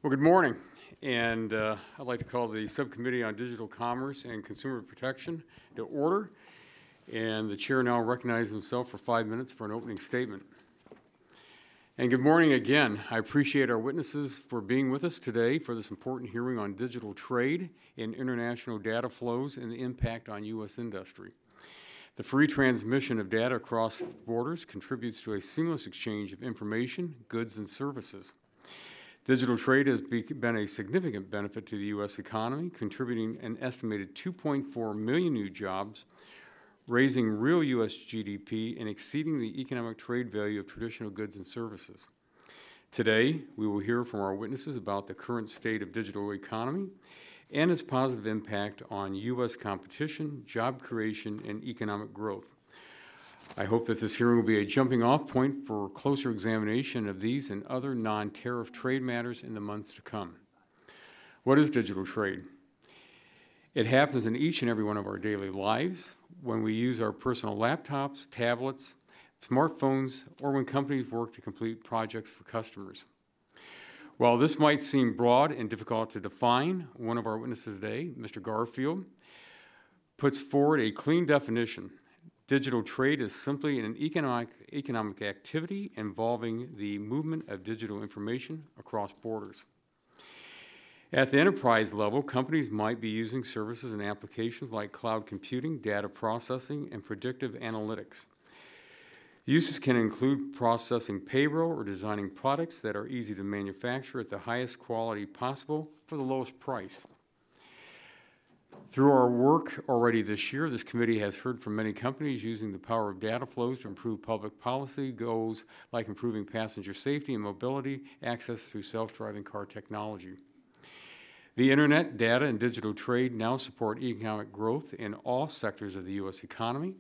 Well, good morning, and I'd like to call the Subcommittee on Digital Commerce and Consumer Protection to order, and the chair now recognizes himself for 5 minutes for an opening statement. And good morning again. I appreciate our witnesses for being with us today for this important hearing on digital trade and international data flows and the impact on U.S. industry. The free transmission of data across borders contributes to a seamless exchange of information, goods, and services. Digital trade has been a significant benefit to the U.S. economy, contributing an estimated 2.4 million new jobs, raising real U.S. GDP, and exceeding the economic trade value of traditional goods and services. Today, we will hear from our witnesses about the current state of digital economy and its positive impact on U.S. competition, job creation, and economic growth. I hope that this hearing will be a jumping-off point for closer examination of these and other non-tariff trade matters in the months to come. What is digital trade? It happens in each and every one of our daily lives when we use our personal laptops, tablets, smartphones, or when companies work to complete projects for customers. While this might seem broad and difficult to define, one of our witnesses today, Mr. Garfield, puts forward a clean definition. Digital trade is simply an economic activity involving the movement of digital information across borders. At the enterprise level, companies might be using services and applications like cloud computing, data processing, and predictive analytics. Uses can include processing payroll or designing products that are easy to manufacture at the highest quality possible for the lowest price. Through our work already this year, this committee has heard from many companies using the power of data flows to improve public policy goals like improving passenger safety and mobility, access through self-driving car technology. The internet, data, and digital trade now support economic growth in all sectors of the U.S. economy.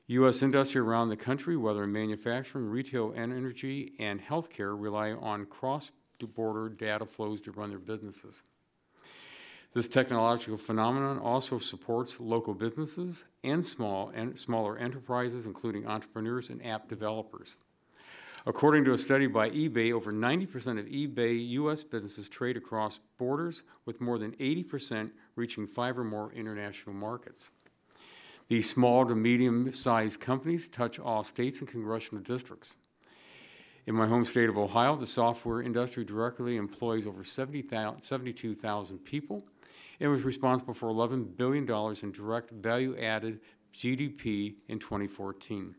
U.S. industry around the country, whether in manufacturing, retail, energy, and healthcare, rely on cross-border data flows to run their businesses. This technological phenomenon also supports local businesses and smaller enterprises, including entrepreneurs and app developers. According to a study by eBay, over 90% of eBay U.S. businesses trade across borders, with more than 80% reaching 5 or more international markets. These small to medium-sized companies touch all states and congressional districts. In my home state of Ohio, the software industry directly employs over 72,000 people and was responsible for $11 billion in direct value-added GDP in 2014.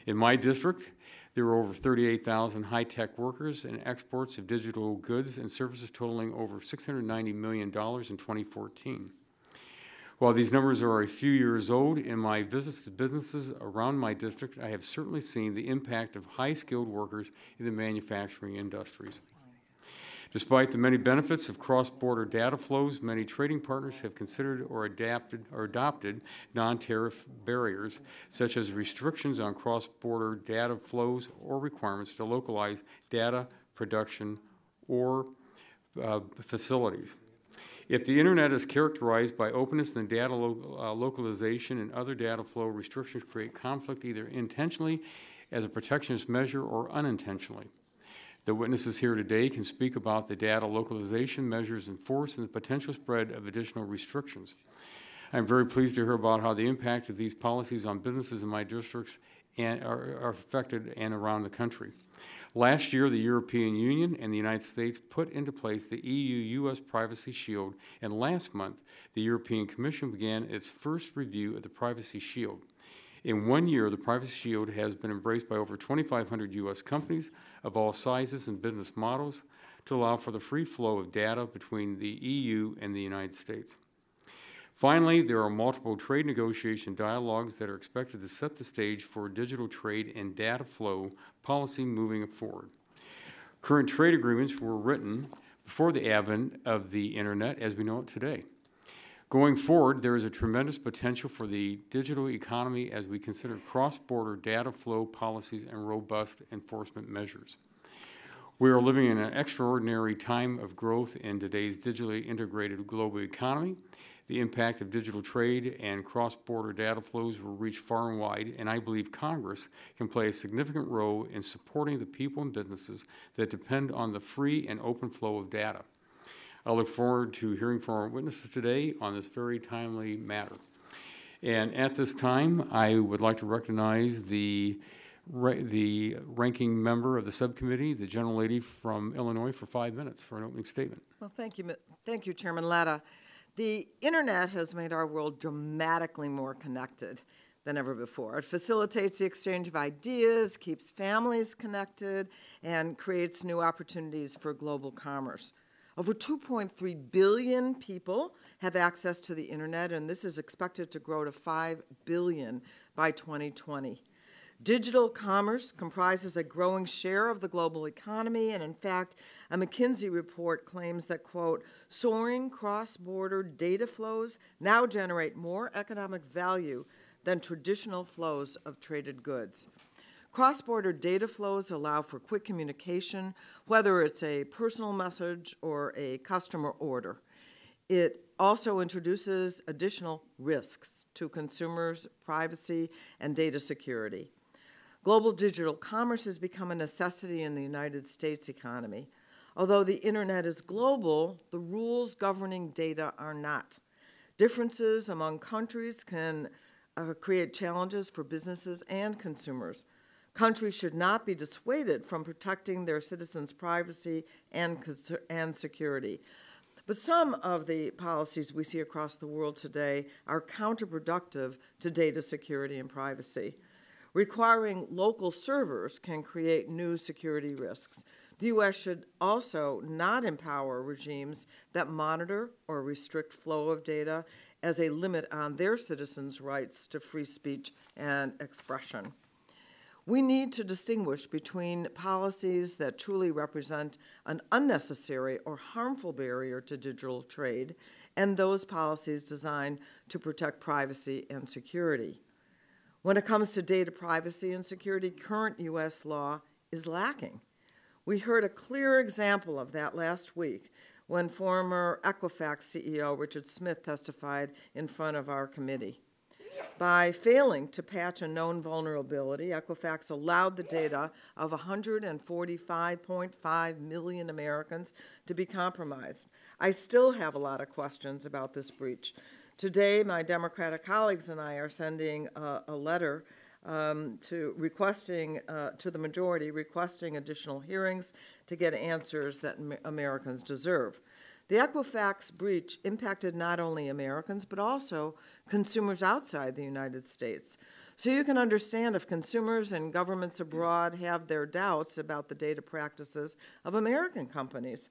In my district, there were over 38,000 high-tech workers and exports of digital goods and services totaling over $690 million in 2014. While these numbers are a few years old, in my visits to businesses around my district, I have certainly seen the impact of high-skilled workers in the manufacturing industries. Despite the many benefits of cross-border data flows, many trading partners have considered or adopted non-tariff barriers, such as restrictions on cross-border data flows or requirements to localize data production or facilities. If the internet is characterized by openness, then data localization and other data flow restrictions create conflict either intentionally as a protectionist measure or unintentionally. The witnesses here today can speak about the data localization measures in force and the potential spread of additional restrictions. I'm very pleased to hear about how the impact of these policies on businesses in my districts are affected and around the country. Last year, the European Union and the United States put into place the EU-US Privacy Shield, and last month, the European Commission began its first review of the Privacy Shield. In 1 year, the Privacy Shield has been embraced by over 2,500 U.S. companies of all sizes and business models to allow for the free flow of data between the EU and the United States. Finally, there are multiple trade negotiation dialogues that are expected to set the stage for digital trade and data flow policy moving forward. Current trade agreements were written before the advent of the internet as we know it today. Going forward, there is a tremendous potential for the digital economy as we consider cross-border data flow policies and robust enforcement measures. We are living in an extraordinary time of growth in today's digitally integrated global economy. The impact of digital trade and cross-border data flows will reach far and wide, and I believe Congress can play a significant role in supporting the people and businesses that depend on the free and open flow of data. I look forward to hearing from our witnesses today on this very timely matter. And at this time, I would like to recognize the ranking member of the subcommittee, the gentlelady from Illinois, for 5 minutes for an opening statement. Well, thank you, Chairman Latta. The internet has made our world dramatically more connected than ever before. It facilitates the exchange of ideas, keeps families connected, and creates new opportunities for global commerce. Over 2.3 billion people have access to the internet, and this is expected to grow to 5 billion by 2020. Digital commerce comprises a growing share of the global economy, and in fact, a McKinsey report claims that, quote, soaring cross-border data flows now generate more economic value than traditional flows of traded goods. Cross-border data flows allow for quick communication, whether it's a personal message or a customer order. It also introduces additional risks to consumers' privacy and data security. Global digital commerce has become a necessity in the United States economy. Although the internet is global, the rules governing data are not. Differences among countries can create challenges for businesses and consumers. Countries should not be dissuaded from protecting their citizens' privacy and security. But some of the policies we see across the world today are counterproductive to data security and privacy. Requiring local servers can create new security risks. The U.S. should also not empower regimes that monitor or restrict flow of data as a limit on their citizens' rights to free speech and expression. We need to distinguish between policies that truly represent an unnecessary or harmful barrier to digital trade and those policies designed to protect privacy and security. When it comes to data privacy and security, current U.S. law is lacking. We heard a clear example of that last week when former Equifax CEO Richard Smith testified in front of our committee. By failing to patch a known vulnerability, Equifax allowed the data of 145.5 million Americans to be compromised. I still have a lot of questions about this breach. Today, my Democratic colleagues and I are sending a letter to the majority requesting additional hearings to get answers that Americans deserve. The Equifax breach impacted not only Americans, but also consumers outside the United States. So you can understand if consumers and governments abroad have their doubts about the data practices of American companies.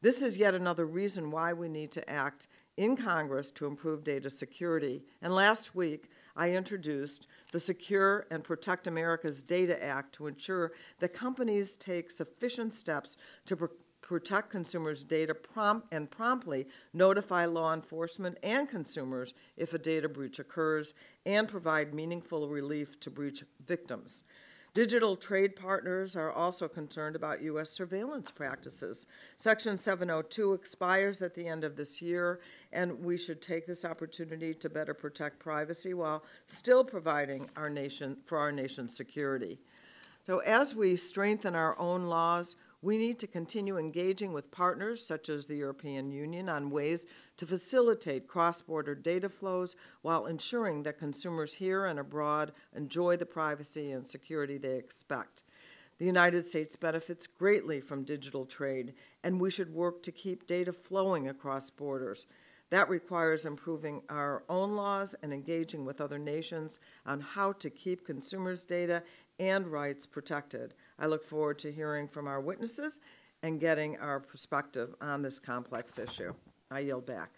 This is yet another reason why we need to act in Congress to improve data security. And last week, I introduced the Secure and Protect America's Data Act to ensure that companies take sufficient steps to protect consumers' data and promptly notify law enforcement and consumers if a data breach occurs and provide meaningful relief to breach victims. Digital trade partners are also concerned about U.S. surveillance practices. Section 702 expires at the end of this year, and we should take this opportunity to better protect privacy while still providing for our nation's security. So as we strengthen our own laws, we need to continue engaging with partners such as the European Union on ways to facilitate cross-border data flows while ensuring that consumers here and abroad enjoy the privacy and security they expect. The United States benefits greatly from digital trade, and we should work to keep data flowing across borders. That requires improving our own laws and engaging with other nations on how to keep consumers' data and rights protected. I look forward to hearing from our witnesses and getting our perspective on this complex issue. I yield back.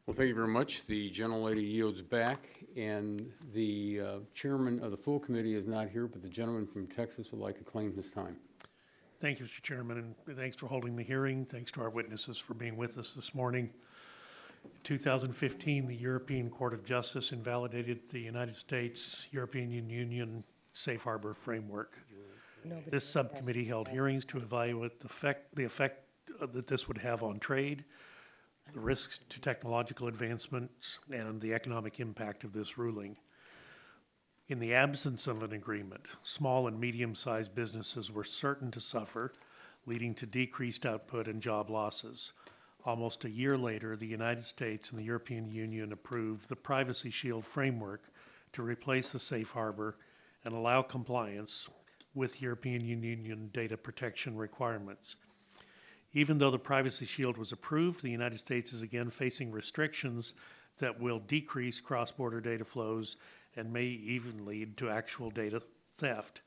Well, thank you very much. The gentlelady yields back, and the chairman of the full committee is not here, but the gentleman from Texas would like to claim his time. Thank you, Mr. Chairman, and thanks for holding the hearing. Thanks to our witnesses for being with us this morning. In 2015, the European Court of Justice invalidated the United States European Union Safe Harbor Framework. This subcommittee held hearings to evaluate the effect that this would have on trade. the risks to technological advancements, and the economic impact of this ruling. In the absence of an agreement, small and medium-sized businesses were certain to suffer, leading to decreased output and job losses. Almost a year later, the United States and the European Union approved the Privacy Shield framework to replace the safe harbor and allow compliance with European Union data protection requirements. Even though the Privacy Shield was approved, the United States is again facing restrictions that will decrease cross-border data flows and may even lead to actual data theft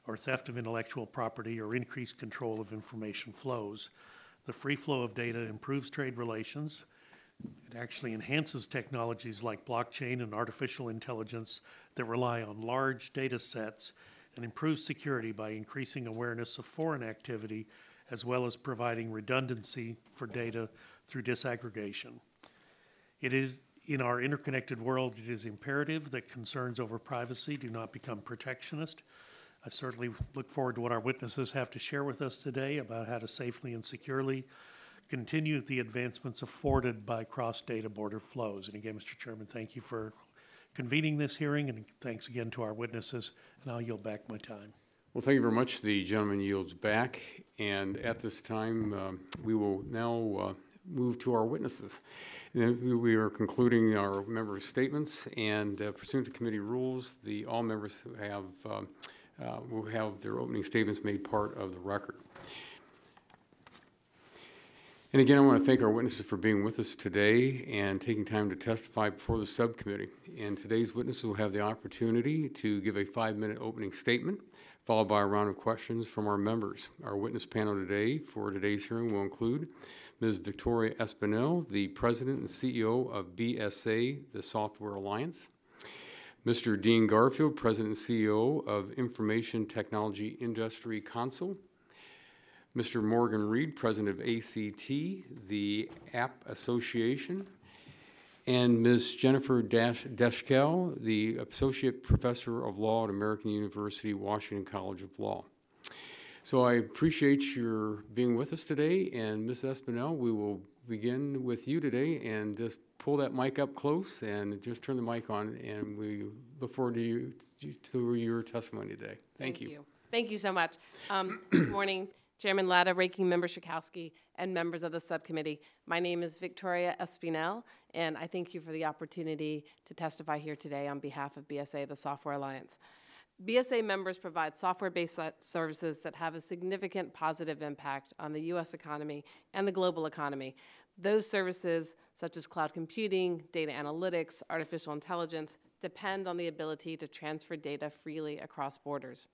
or theft of intellectual property or increased control of information flows. The free flow of data improves trade relations. It actually enhances technologies like blockchain and artificial intelligence that rely on large data sets and improves security by increasing awareness of foreign activity as well as providing redundancy for data through disaggregation. It is in our interconnected world, it is imperative that concerns over privacy do not become protectionist. I certainly look forward to what our witnesses have to share with us today about how to safely and securely continue the advancements afforded by cross-data border flows. And again, Mr. Chairman, thank you for convening this hearing, and thanks again to our witnesses, and I'll yield back my time. Well, thank you very much. The gentleman yields back, and at this time, we will now move to our witnesses. We are concluding our member statements, and pursuant to committee rules, all members will have their opening statements made part of the record. And again, I want to thank our witnesses for being with us today and taking time to testify before the subcommittee. And today's witnesses will have the opportunity to give a 5-minute opening statement, followed by a round of questions from our members. Our witness panel today for today's hearing will include Ms. Victoria Espinel, the President and CEO of BSA, the Software Alliance; Mr. Dean Garfield, President and CEO of Information Technology Industry Council; Mr. Morgan Reed, President of ACT, the App Association; and Ms. Jennifer Deschkel, the Associate Professor of Law at American University, Washington College of Law. So I appreciate your being with us today, and Ms. Espinel, we will begin with you today, and just pull that mic up close and just turn the mic on, and we look forward to your testimony today. Thank you. Thank you so much. Good morning, Chairman Latta, Ranking Member Schakowsky, and members of the subcommittee. My name is Victoria Espinel, and I thank you for the opportunity to testify here today on behalf of BSA, the Software Alliance. BSA members provide software-based services that have a significant positive impact on the U.S. economy and the global economy. Those services, such as cloud computing, data analytics, artificial intelligence, depend on the ability to transfer data freely across borders.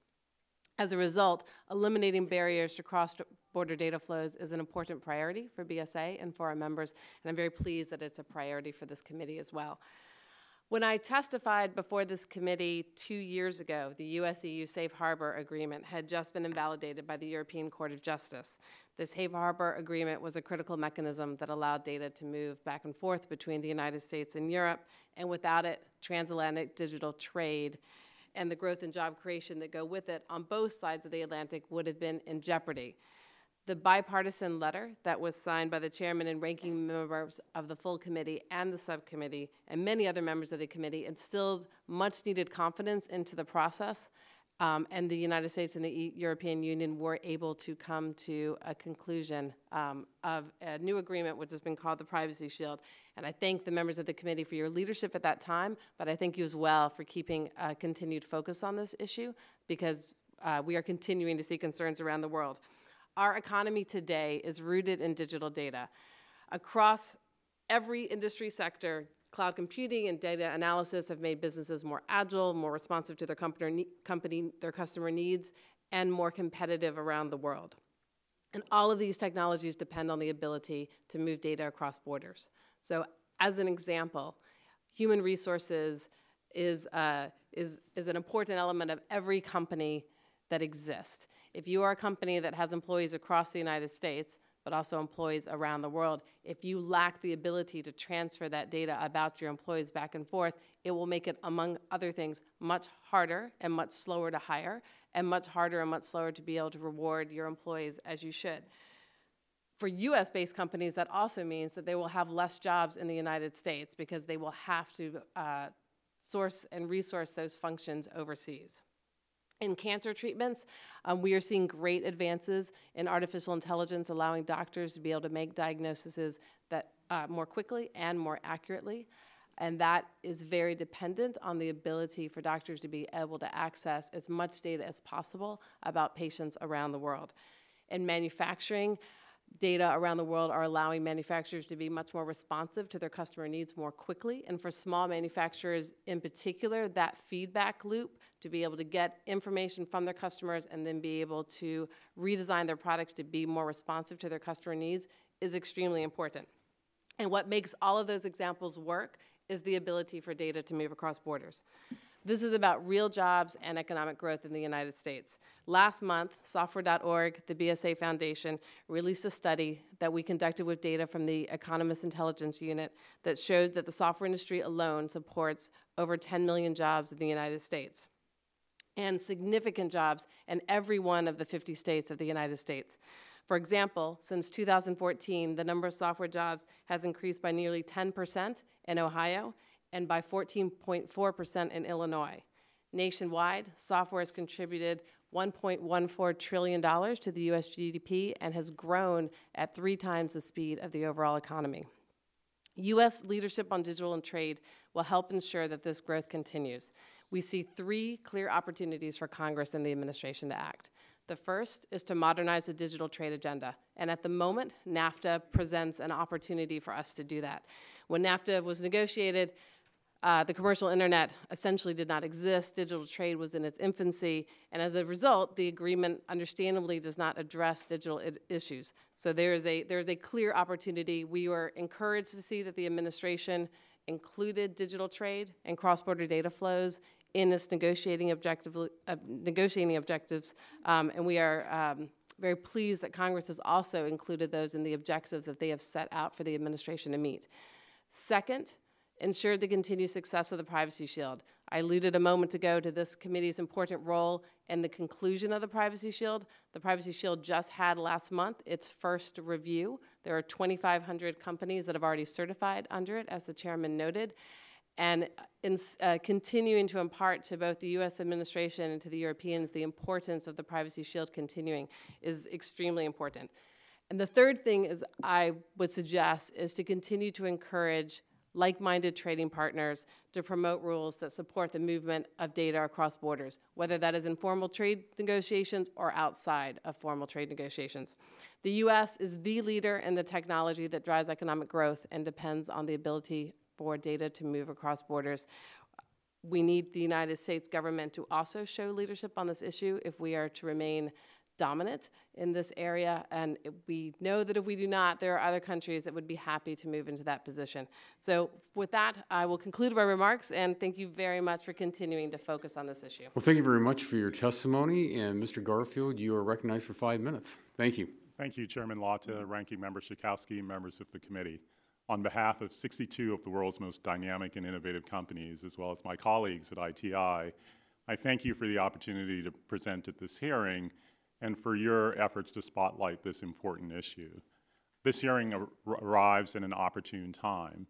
As a result, eliminating barriers to cross-border data flows is an important priority for BSA and for our members, and I'm very pleased that it's a priority for this committee as well. When I testified before this committee 2 years ago, the US-EU Safe Harbor Agreement had just been invalidated by the European Court of Justice. The Safe Harbor Agreement was a critical mechanism that allowed data to move back and forth between the United States and Europe, and without it, transatlantic digital trade and the growth and job creation that go with it on both sides of the Atlantic would have been in jeopardy. The bipartisan letter that was signed by the chairman and ranking members of the full committee and the subcommittee and many other members of the committee instilled much needed confidence into the process, and the United States and the European Union were able to come to a conclusion of a new agreement which has been called the Privacy Shield. And I thank the members of the committee for your leadership at that time, but I thank you as well for keeping a continued focus on this issue, because we are continuing to see concerns around the world. Our economy today is rooted in digital data. Across every industry sector, cloud computing and data analysis have made businesses more agile, more responsive to their their customer needs, and more competitive around the world. And all of these technologies depend on the ability to move data across borders. So as an example, human resources is an important element of every company that exists. If you are a company that has employees across the United States, but also employees around the world, if you lack the ability to transfer that data about your employees back and forth, it will make it, among other things, much harder and much slower to hire, and much harder and much slower to be able to reward your employees as you should. For US-based companies, that also means that they will have less jobs in the United States because they will have to source and resource those functions overseas. In cancer treatments, we are seeing great advances in artificial intelligence, allowing doctors to be able to make diagnoses that more quickly and more accurately. And that is very dependent on the ability for doctors to be able to access as much data as possible about patients around the world. In manufacturing, data around the world are allowing manufacturers to be much more responsive to their customer needs more quickly. And for small manufacturers in particular, that feedback loop to be able to get information from their customers and then be able to redesign their products to be more responsive to their customer needs is extremely important. And what makes all of those examples work is the ability for data to move across borders. This is about real jobs and economic growth in the United States. Last month, Software.org, the BSA Foundation, released a study that we conducted with data from the Economist Intelligence Unit that showed that the software industry alone supports over 10 million jobs in the United States, and significant jobs in every one of the 50 states of the United States. For example, since 2014, the number of software jobs has increased by nearly 10% in Ohio, and by 14.4% in Illinois. Nationwide, software has contributed $1.14 trillion to the US GDP and has grown at 3 times the speed of the overall economy. US leadership on digital and trade will help ensure that this growth continues. We see 3 clear opportunities for Congress and the administration to act. The first is to modernize the digital trade agenda. And at the moment, NAFTA presents an opportunity for us to do that. When NAFTA was negotiated, the commercial internet essentially did not exist. Digital trade was in its infancy. And as a result, the agreement understandably does not address digital issues. So there is a clear opportunity. We were encouraged to see that the administration included digital trade and cross-border data flows in its negotiating objectives. And we are very pleased that Congress has also included those in the objectives that they have set out for the administration to meet. Second, ensure the continued success of the Privacy Shield. I alluded a moment ago to this committee's important role in the conclusion of the Privacy Shield. The Privacy Shield just had last month its first review. There are 2,500 companies that have already certified under it, as the chairman noted. And in continuing to impart to both the US administration and to the Europeans the importance of the Privacy Shield continuing is extremely important. And the third thing is I would suggest is to continue to encourage like-minded trading partners to promote rules that support the movement of data across borders, whether that is in formal trade negotiations or outside of formal trade negotiations. The US is the leader in the technology that drives economic growth and depends on the ability for data to move across borders. We need the United States government to also show leadership on this issue if we are to remain dominant in this area, and we know that if we do not, there are other countries that would be happy to move into that position. So with that, I will conclude my remarks, and thank you very much for continuing to focus on this issue. Well, thank you very much for your testimony, and Mr. Garfield, you are recognized for 5 minutes. Thank you. Thank you, Chairman Lata, Ranking Member Schakowsky, and members of the committee. On behalf of 62 of the world's most dynamic and innovative companies, as well as my colleagues at ITI, I thank you for the opportunity to present at this hearing and for your efforts to spotlight this important issue. This hearing arrives at an opportune time.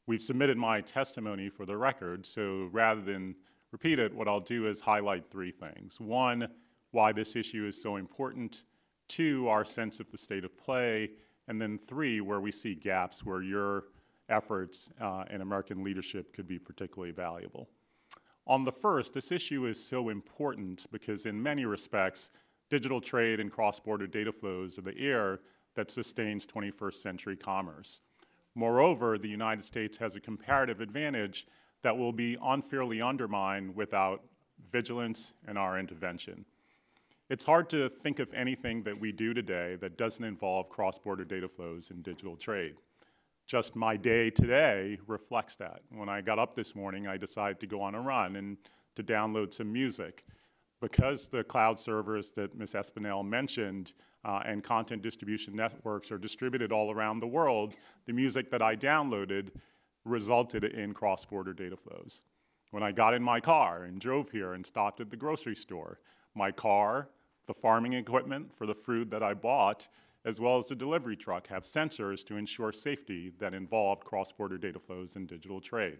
We've submitted my testimony for the record, so rather than repeat it, what I'll do is highlight 3 things. 1, why this issue is so important. 2, our sense of the state of play. And then 3, where we see gaps where your efforts and American leadership could be particularly valuable. On the first, this issue is so important because in many respects, digital trade and cross-border data flows are the air that sustains 21st century commerce. Moreover, the United States has a comparative advantage that will be unfairly undermined without vigilance and our intervention. It's hard to think of anything that we do today that doesn't involve cross-border data flows in digital trade. Just my day today reflects that. When I got up this morning, I decided to go on a run and to download some music. Because the cloud servers that Ms. Espinel mentioned and content distribution networks are distributed all around the world, the music that I downloaded resulted in cross-border data flows. When I got in my car and drove here and stopped at the grocery store, my car, the farming equipment for the fruit that I bought, as well as the delivery truck, have sensors to ensure safety that involve cross-border data flows in digital trade.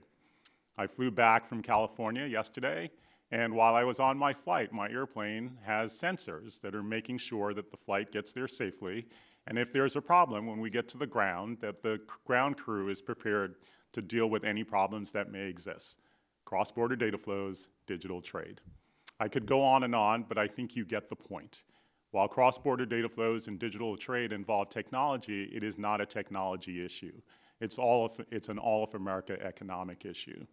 I flew back from California yesterday, and while I was on my flight, my airplane has sensors that are making sure that the flight gets there safely, and if there's a problem when we get to the ground, that the ground crew is prepared to deal with any problems that may exist. Cross-border data flows, digital trade. I could go on, but I think you get the point. While cross-border data flows and digital trade involve technology, it is not a technology issue. It's an all of America economic issue.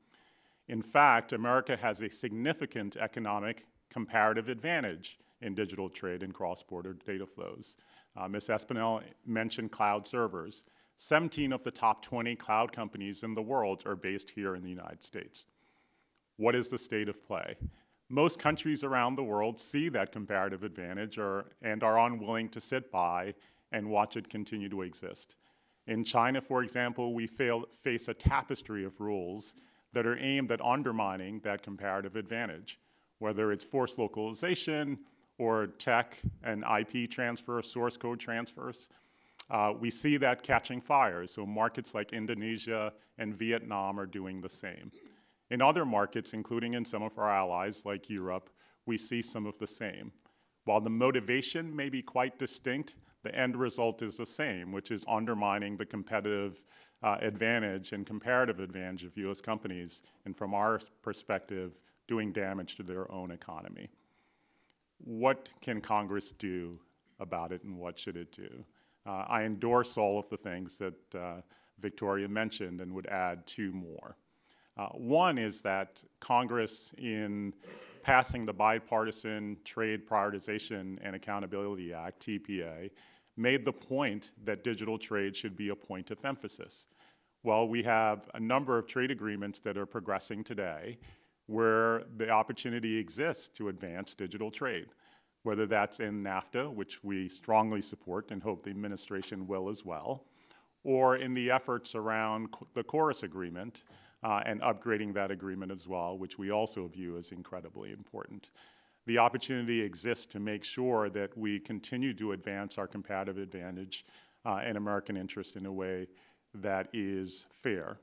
In fact, America has a significant economic comparative advantage in digital trade and cross-border data flows. Ms. Espinel mentioned cloud servers. 17 of the top 20 cloud companies in the world are based here in the United States. What is the state of play? Most countries around the world see that comparative advantage and are unwilling to sit by and watch it continue to exist. In China, for example, we face a tapestry of rules that are aimed at undermining that comparative advantage, whether it's forced localization or tech and IP transfer, source code transfers. We see that catching fire, so markets like Indonesia and Vietnam are doing the same. In other markets, including in some of our allies like Europe, we see some of the same. While the motivation may be quite distinct, the end result is the same, which is undermining the competitive advantage and comparative advantage of U.S. companies, and from our perspective, doing damage to their own economy. What can Congress do about it, and what should it do? I endorse all of the things that Victoria mentioned and would add two more. One is that Congress, in passing the Bipartisan Trade Prioritization and Accountability Act, TPA, made the point that digital trade should be a point of emphasis. Well, we have a number of trade agreements that are progressing today where the opportunity exists to advance digital trade, whether that's in NAFTA, which we strongly support and hope the administration will as well, or in the efforts around the Chorus Agreement and upgrading that agreement as well, which we also view as incredibly important. The opportunity exists to make sure that we continue to advance our competitive advantage and American interest in a way that is fair.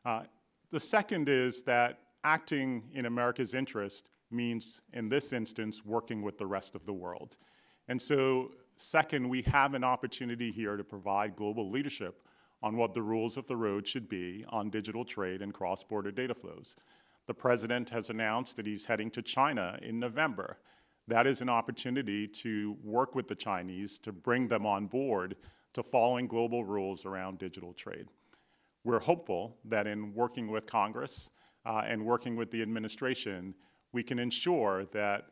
The second is that acting in America's interest means, in this instance, working with the rest of the world. And so, second, we have an opportunity here to provide global leadership on what the rules of the road should be on digital trade and cross-border data flows. The President has announced that he's heading to China in November. That is an opportunity to work with the Chinese to bring them on board to following global rules around digital trade. We're hopeful that in working with Congress and working with the administration, we can ensure that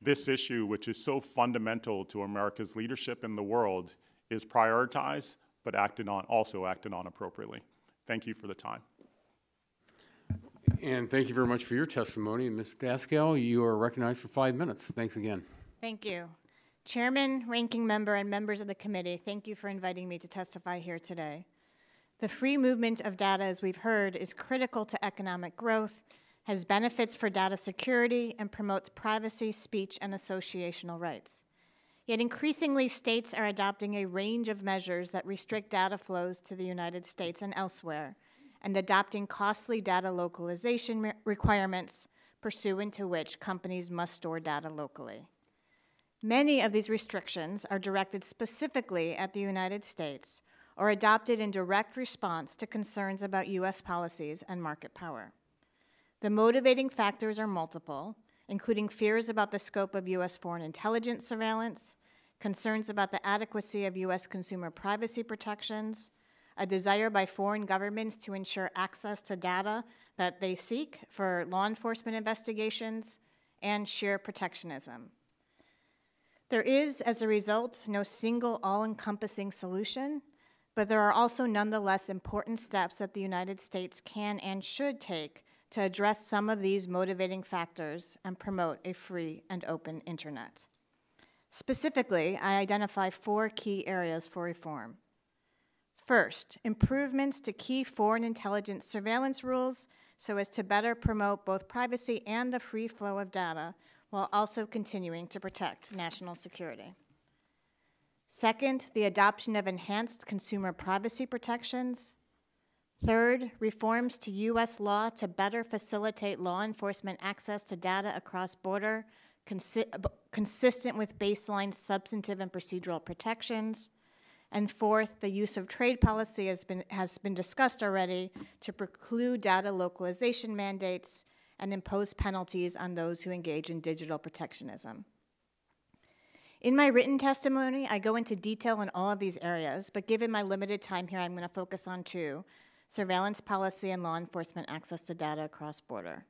this issue, which is so fundamental to America's leadership in the world, is prioritized, but also acted on appropriately. Thank you for the time. And thank you very much for your testimony. Ms. Daskal, you are recognized for 5 minutes. Thanks again. Thank you. Chairman, ranking member, and members of the committee, thank you for inviting me to testify here today. The free movement of data, as we've heard, is critical to economic growth, has benefits for data security, and promotes privacy, speech, and associational rights. Yet increasingly, states are adopting a range of measures that restrict data flows to the United States and elsewhere, and adopting costly data localization requirements pursuant to which companies must store data locally. Many of these restrictions are directed specifically at the United States or adopted in direct response to concerns about U.S. policies and market power. The motivating factors are multiple, including fears about the scope of U.S. foreign intelligence surveillance, concerns about the adequacy of U.S. consumer privacy protections, a desire by foreign governments to ensure access to data that they seek for law enforcement investigations, and sheer protectionism. There is, as a result, no single all-encompassing solution, but there are also nonetheless important steps that the United States can and should take to address some of these motivating factors and promote a free and open internet. Specifically, I identify 4 key areas for reform. First, improvements to key foreign intelligence surveillance rules so as to better promote both privacy and the free flow of data while also continuing to protect national security. Second, the adoption of enhanced consumer privacy protections. Third, reforms to U.S. law to better facilitate law enforcement access to data across border, consistent with baseline substantive and procedural protections. And fourth, the use of trade policy has been discussed already to preclude data localization mandates and impose penalties on those who engage in digital protectionism. In my written testimony, I go into detail in all of these areas, but given my limited time here, I'm going to focus on two: surveillance policy and law enforcement access to data across border.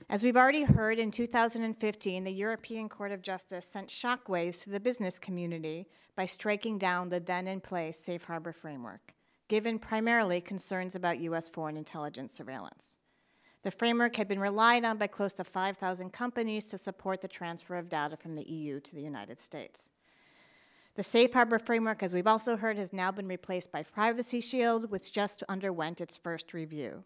As we've already heard, in 2015, the European Court of Justice sent shockwaves to the business community by striking down the then-in-place safe harbor framework, given primarily concerns about U.S. foreign intelligence surveillance. The framework had been relied on by close to 5,000 companies to support the transfer of data from the EU to the United States. The safe harbor framework, as we've also heard, has now been replaced by Privacy Shield, which just underwent its first review.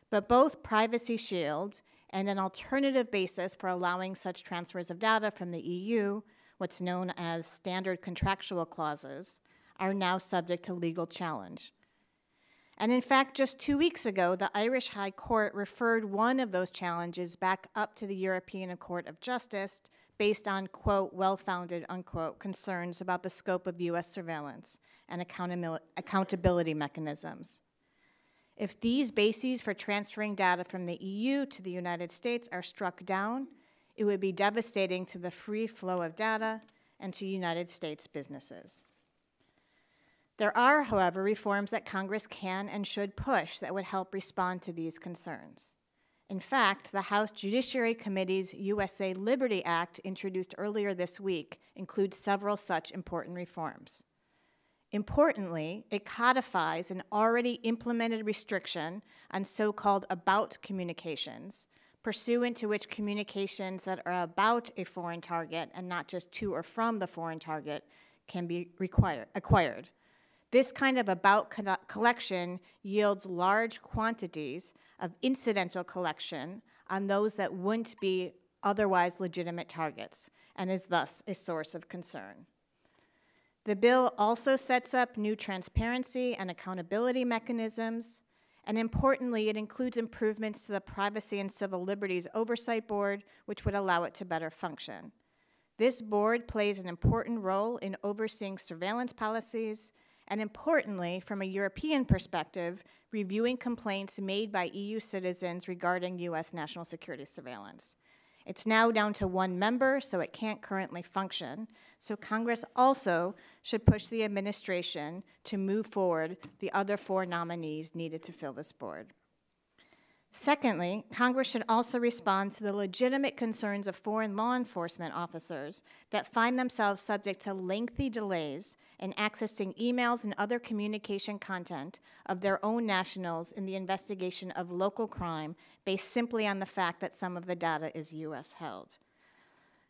But both Privacy Shield and an alternative basis for allowing such transfers of data from the EU, what's known as standard contractual clauses, are now subject to legal challenge. And in fact, just 2 weeks ago, the Irish High Court referred one of those challenges back up to the European Court of Justice based on, quote, well-founded, unquote, concerns about the scope of U.S. surveillance and accountability mechanisms. If these bases for transferring data from the EU to the United States are struck down, it would be devastating to the free flow of data and to United States businesses. There are, however, reforms that Congress can and should push that would help respond to these concerns. In fact, the House Judiciary Committee's USA Liberty Act, introduced earlier this week, includes several such important reforms. Importantly, it codifies an already implemented restriction on so-called about communications, pursuant to which communications that are about a foreign target and not just to or from the foreign target can be acquired. This kind of about collection yields large quantities of incidental collection on those that wouldn't be otherwise legitimate targets, and is thus a source of concern. The bill also sets up new transparency and accountability mechanisms, and importantly, it includes improvements to the Privacy and Civil Liberties Oversight Board, which would allow it to better function. This board plays an important role in overseeing surveillance policies, and importantly, from a European perspective, reviewing complaints made by EU citizens regarding US national security surveillance. It's now down to one member, so it can't currently function. So Congress also should push the administration to move forward the other 4 nominees needed to fill this board. Secondly, Congress should also respond to the legitimate concerns of foreign law enforcement officers that find themselves subject to lengthy delays in accessing emails and other communication content of their own nationals in the investigation of local crime based simply on the fact that some of the data is U.S. held.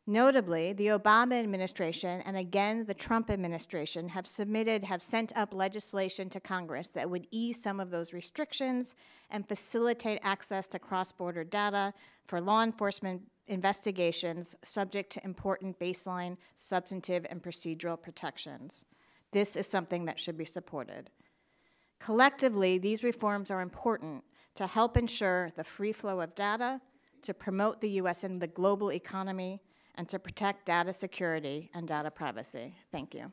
Notably, the Obama administration and again the Trump administration have sent up legislation to Congress that would ease some of those restrictions and facilitate access to cross-border data for law enforcement investigations subject to important baseline substantive and procedural protections. This is something that should be supported. Collectively, these reforms are important to help ensure the free flow of data, to promote the U.S. and the global economy, and to protect data security and data privacy. Thank you.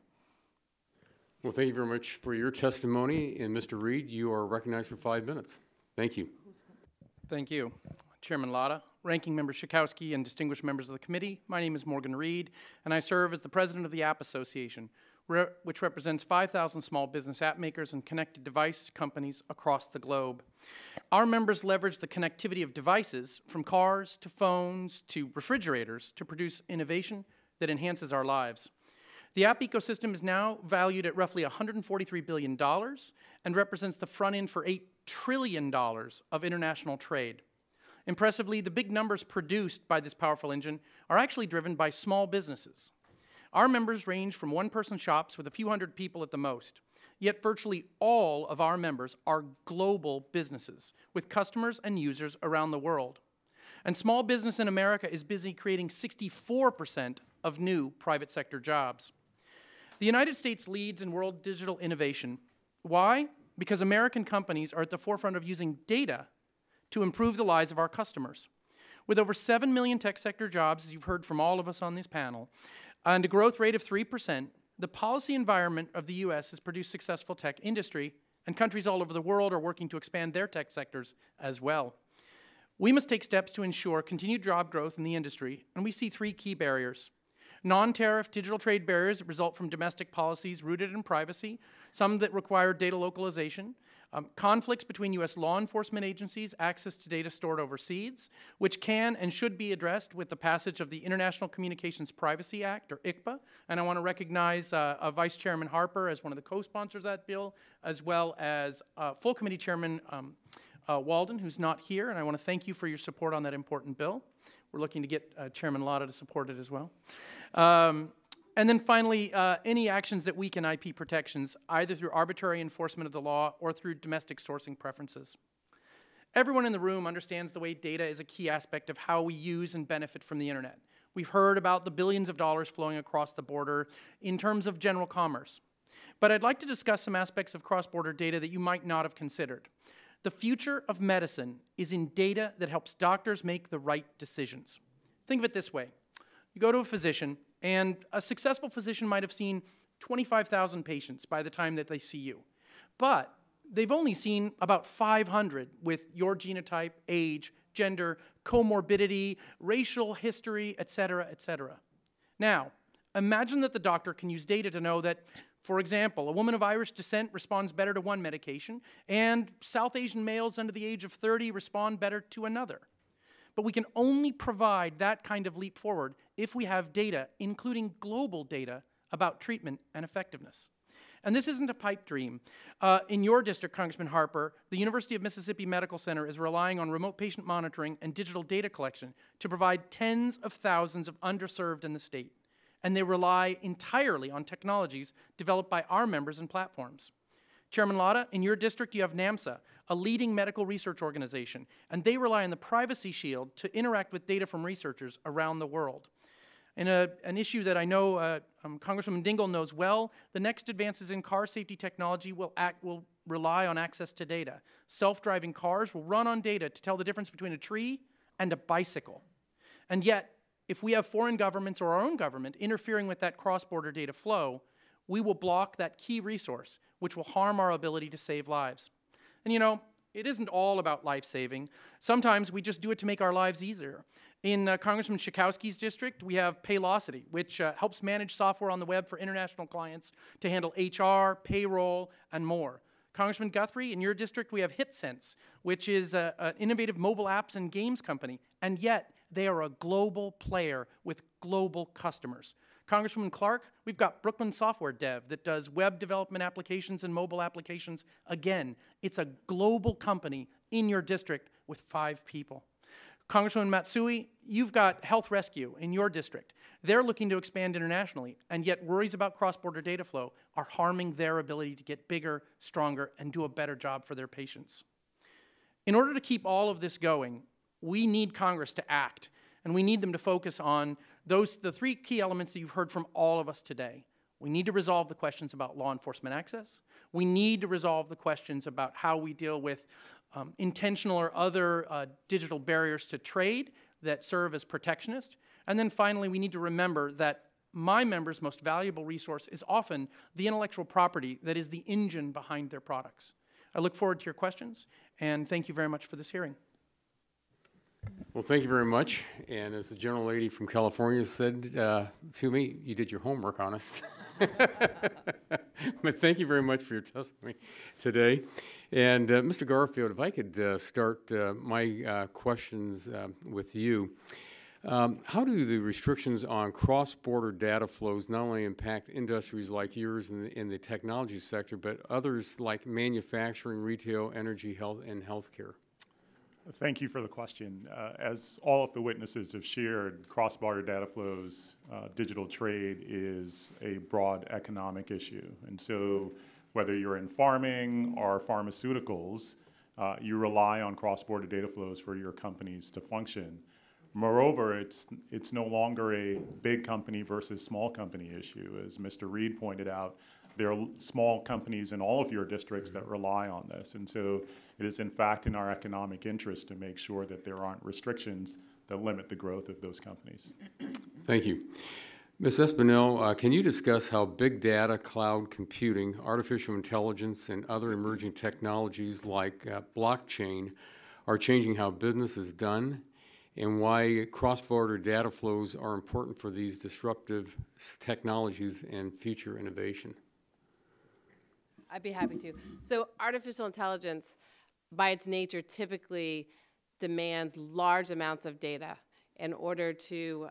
Well, thank you very much for your testimony. And Mr. Reed, you are recognized for 5 minutes. Thank you. Thank you. Chairman Latta, Ranking Member Schakowsky, and distinguished members of the committee, my name is Morgan Reed, and I serve as the president of the App Association, which represents 5,000 small business app makers and connected device companies across the globe. Our members leverage the connectivity of devices, from cars to phones to refrigerators, to produce innovation that enhances our lives. The app ecosystem is now valued at roughly $143 billion and represents the front end for $8 trillion of international trade. Impressively, the big numbers produced by this powerful engine are actually driven by small businesses. Our members range from one-person shops with a few hundred people at the most, yet virtually all of our members are global businesses with customers and users around the world. And small business in America is busy creating 64% of new private sector jobs. The United States leads in world digital innovation. Why? Because American companies are at the forefront of using data to improve the lives of our customers. With over 7 million tech sector jobs, as you've heard from all of us on this panel, and a growth rate of 3%, the policy environment of the U.S. has produced successful tech industry, and countries all over the world are working to expand their tech sectors as well. We must take steps to ensure continued job growth in the industry, and we see 3 key barriers. Non-tariff digital trade barriers that result from domestic policies rooted in privacy, some that require data localization, conflicts between U.S. law enforcement agencies, access to data stored overseas, which can and should be addressed with the passage of the International Communications Privacy Act, or ICPA. And I want to recognize Vice Chairman Harper as one of the co-sponsors of that bill, as well as full committee Chairman Walden, who's not here. And I want to thank you for your support on that important bill. We're looking to get Chairman Lotta to support it as well. And then finally, any actions that weaken IP protections, either through arbitrary enforcement of the law or through domestic sourcing preferences. Everyone in the room understands the way data is a key aspect of how we use and benefit from the internet. We've heard about the billions of dollars flowing across the border in terms of general commerce. But I'd like to discuss some aspects of cross-border data that you might not have considered. The future of medicine is in data that helps doctors make the right decisions. Think of it this way. You go to a physician, and a successful physician might have seen 25,000 patients by the time that they see you. But they've only seen about 500 with your genotype, age, gender, comorbidity, racial history, et cetera, et cetera. Now, imagine that the doctor can use data to know that, for example, a woman of Irish descent responds better to one medication, and South Asian males under the age of 30 respond better to another. But we can only provide that kind of leap forward if we have data, including global data, about treatment and effectiveness. And this isn't a pipe dream. In your district, Congressman Harper, the University of Mississippi Medical Center is relying on remote patient monitoring and digital data collection to provide tens of thousands of underserved in the state. And they rely entirely on technologies developed by our members and platforms. Chairman Lotta, in your district you have NAMSA, a leading medical research organization, and they rely on the Privacy Shield to interact with data from researchers around the world. In an issue that I know Congresswoman Dingell knows well, the next advances in car safety technology will rely on access to data. Self-driving cars will run on data to tell the difference between a tree and a bicycle. And yet, if we have foreign governments or our own government interfering with that cross-border data flow, we will block that key resource, which will harm our ability to save lives. And you know, it isn't all about life-saving. Sometimes we just do it to make our lives easier. In Congressman Schakowsky's district, we have Paylocity, which helps manage software on the web for international clients to handle HR, payroll, and more. Congressman Guthrie, in your district, we have HitSense, which is an innovative mobile apps and games company, and yet they are a global player with global customers. Congresswoman Clark, we've got Brooklyn Software Dev that does web development applications and mobile applications. Again, it's a global company in your district with 5 people. Congresswoman Matsui, you've got Health Rescue in your district. They're looking to expand internationally, and yet worries about cross-border data flow are harming their ability to get bigger, stronger, and do a better job for their patients. In order to keep all of this going, we need Congress to act, and we need them to focus on the 3 key elements that you've heard from all of us today. We need to resolve the questions about law enforcement access. We need to resolve the questions about how we deal with intentional or other digital barriers to trade that serve as protectionist. And then finally, we need to remember that my members' most valuable resource is often the intellectual property that is the engine behind their products. I look forward to your questions, and thank you very much for this hearing. Well, thank you very much. And as the gentle lady from California said to me, you did your homework on us. But thank you very much for your testimony today. And Mr. Garfield, if I could start my questions with you. How do the restrictions on cross-border data flows not only impact industries like yours in the technology sector, but others like manufacturing, retail, energy, health, and healthcare? Thank you for the question. As all of the witnesses have shared, cross-border data flows, digital trade is a broad economic issue. And so whether you're in farming or pharmaceuticals, you rely on cross-border data flows for your companies to function. Moreover, it's no longer a big company versus small company issue. As Mr. Reed pointed out, there are small companies in all of your districts that rely on this. And so it is in fact in our economic interest to make sure that there aren't restrictions that limit the growth of those companies. Thank you. Ms. Espinel, can you discuss how big data, cloud computing, artificial intelligence, and other emerging technologies like blockchain are changing how business is done, and why cross-border data flows are important for these disruptive technologies and future innovation? I'd be happy to. So artificial intelligence, by its nature, typically demands large amounts of data in order to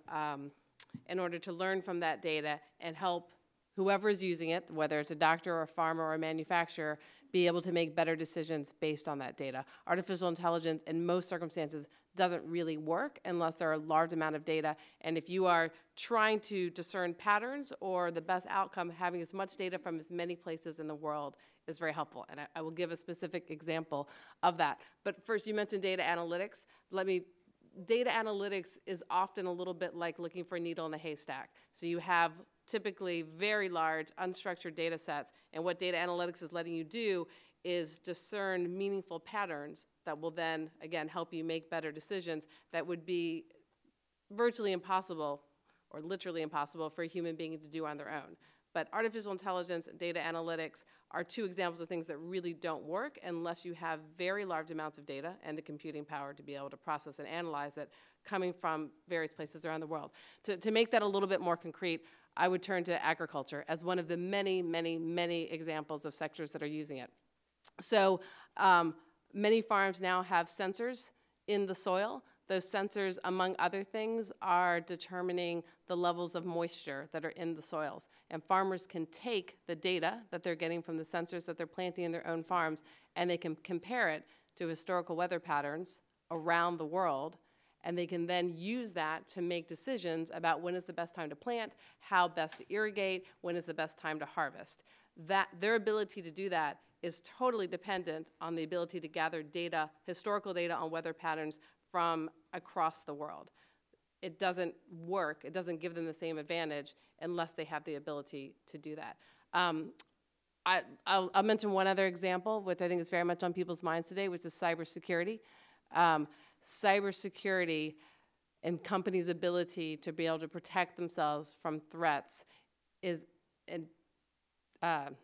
learn from that data and help whoever is using it, whether it's a doctor or a farmer or a manufacturer, be able to make better decisions based on that data. Artificial intelligence, in most circumstances, doesn't really work unless there are a large amount of data. And if you are trying to discern patterns or the best outcome, having as much data from as many places in the world is very helpful. And I will give a specific example of that. But first, you mentioned data analytics. Data analytics is often a little bit like looking for a needle in a haystack. So you have typically very large unstructured data sets, and what data analytics is letting you do is discern meaningful patterns that will then, again, help you make better decisions that would be virtually impossible or literally impossible for a human being to do on their own. But artificial intelligence and data analytics are two examples of things that really don't work unless you have very large amounts of data and the computing power to be able to process and analyze it coming from various places around the world. To make that a little bit more concrete, I would turn to agriculture as one of the many, many, many examples of sectors that are using it. So many farms now have sensors in the soil. Those sensors, among other things, are determining the levels of moisture that are in the soils. And farmers can take the data that they're getting from the sensors that they're planting in their own farms, and they can compare it to historical weather patterns around the world, and they can then use that to make decisions about when is the best time to plant, how best to irrigate, when is the best time to harvest. Their ability to do that is totally dependent on the ability to gather data, historical data on weather patterns from across the world. It doesn't work, it doesn't give them the same advantage unless they have the ability to do that. I'll mention one other example, which I think is very much on people's minds today, which is cybersecurity. Cybersecurity and companies' ability to be able to protect themselves from threats is, I'm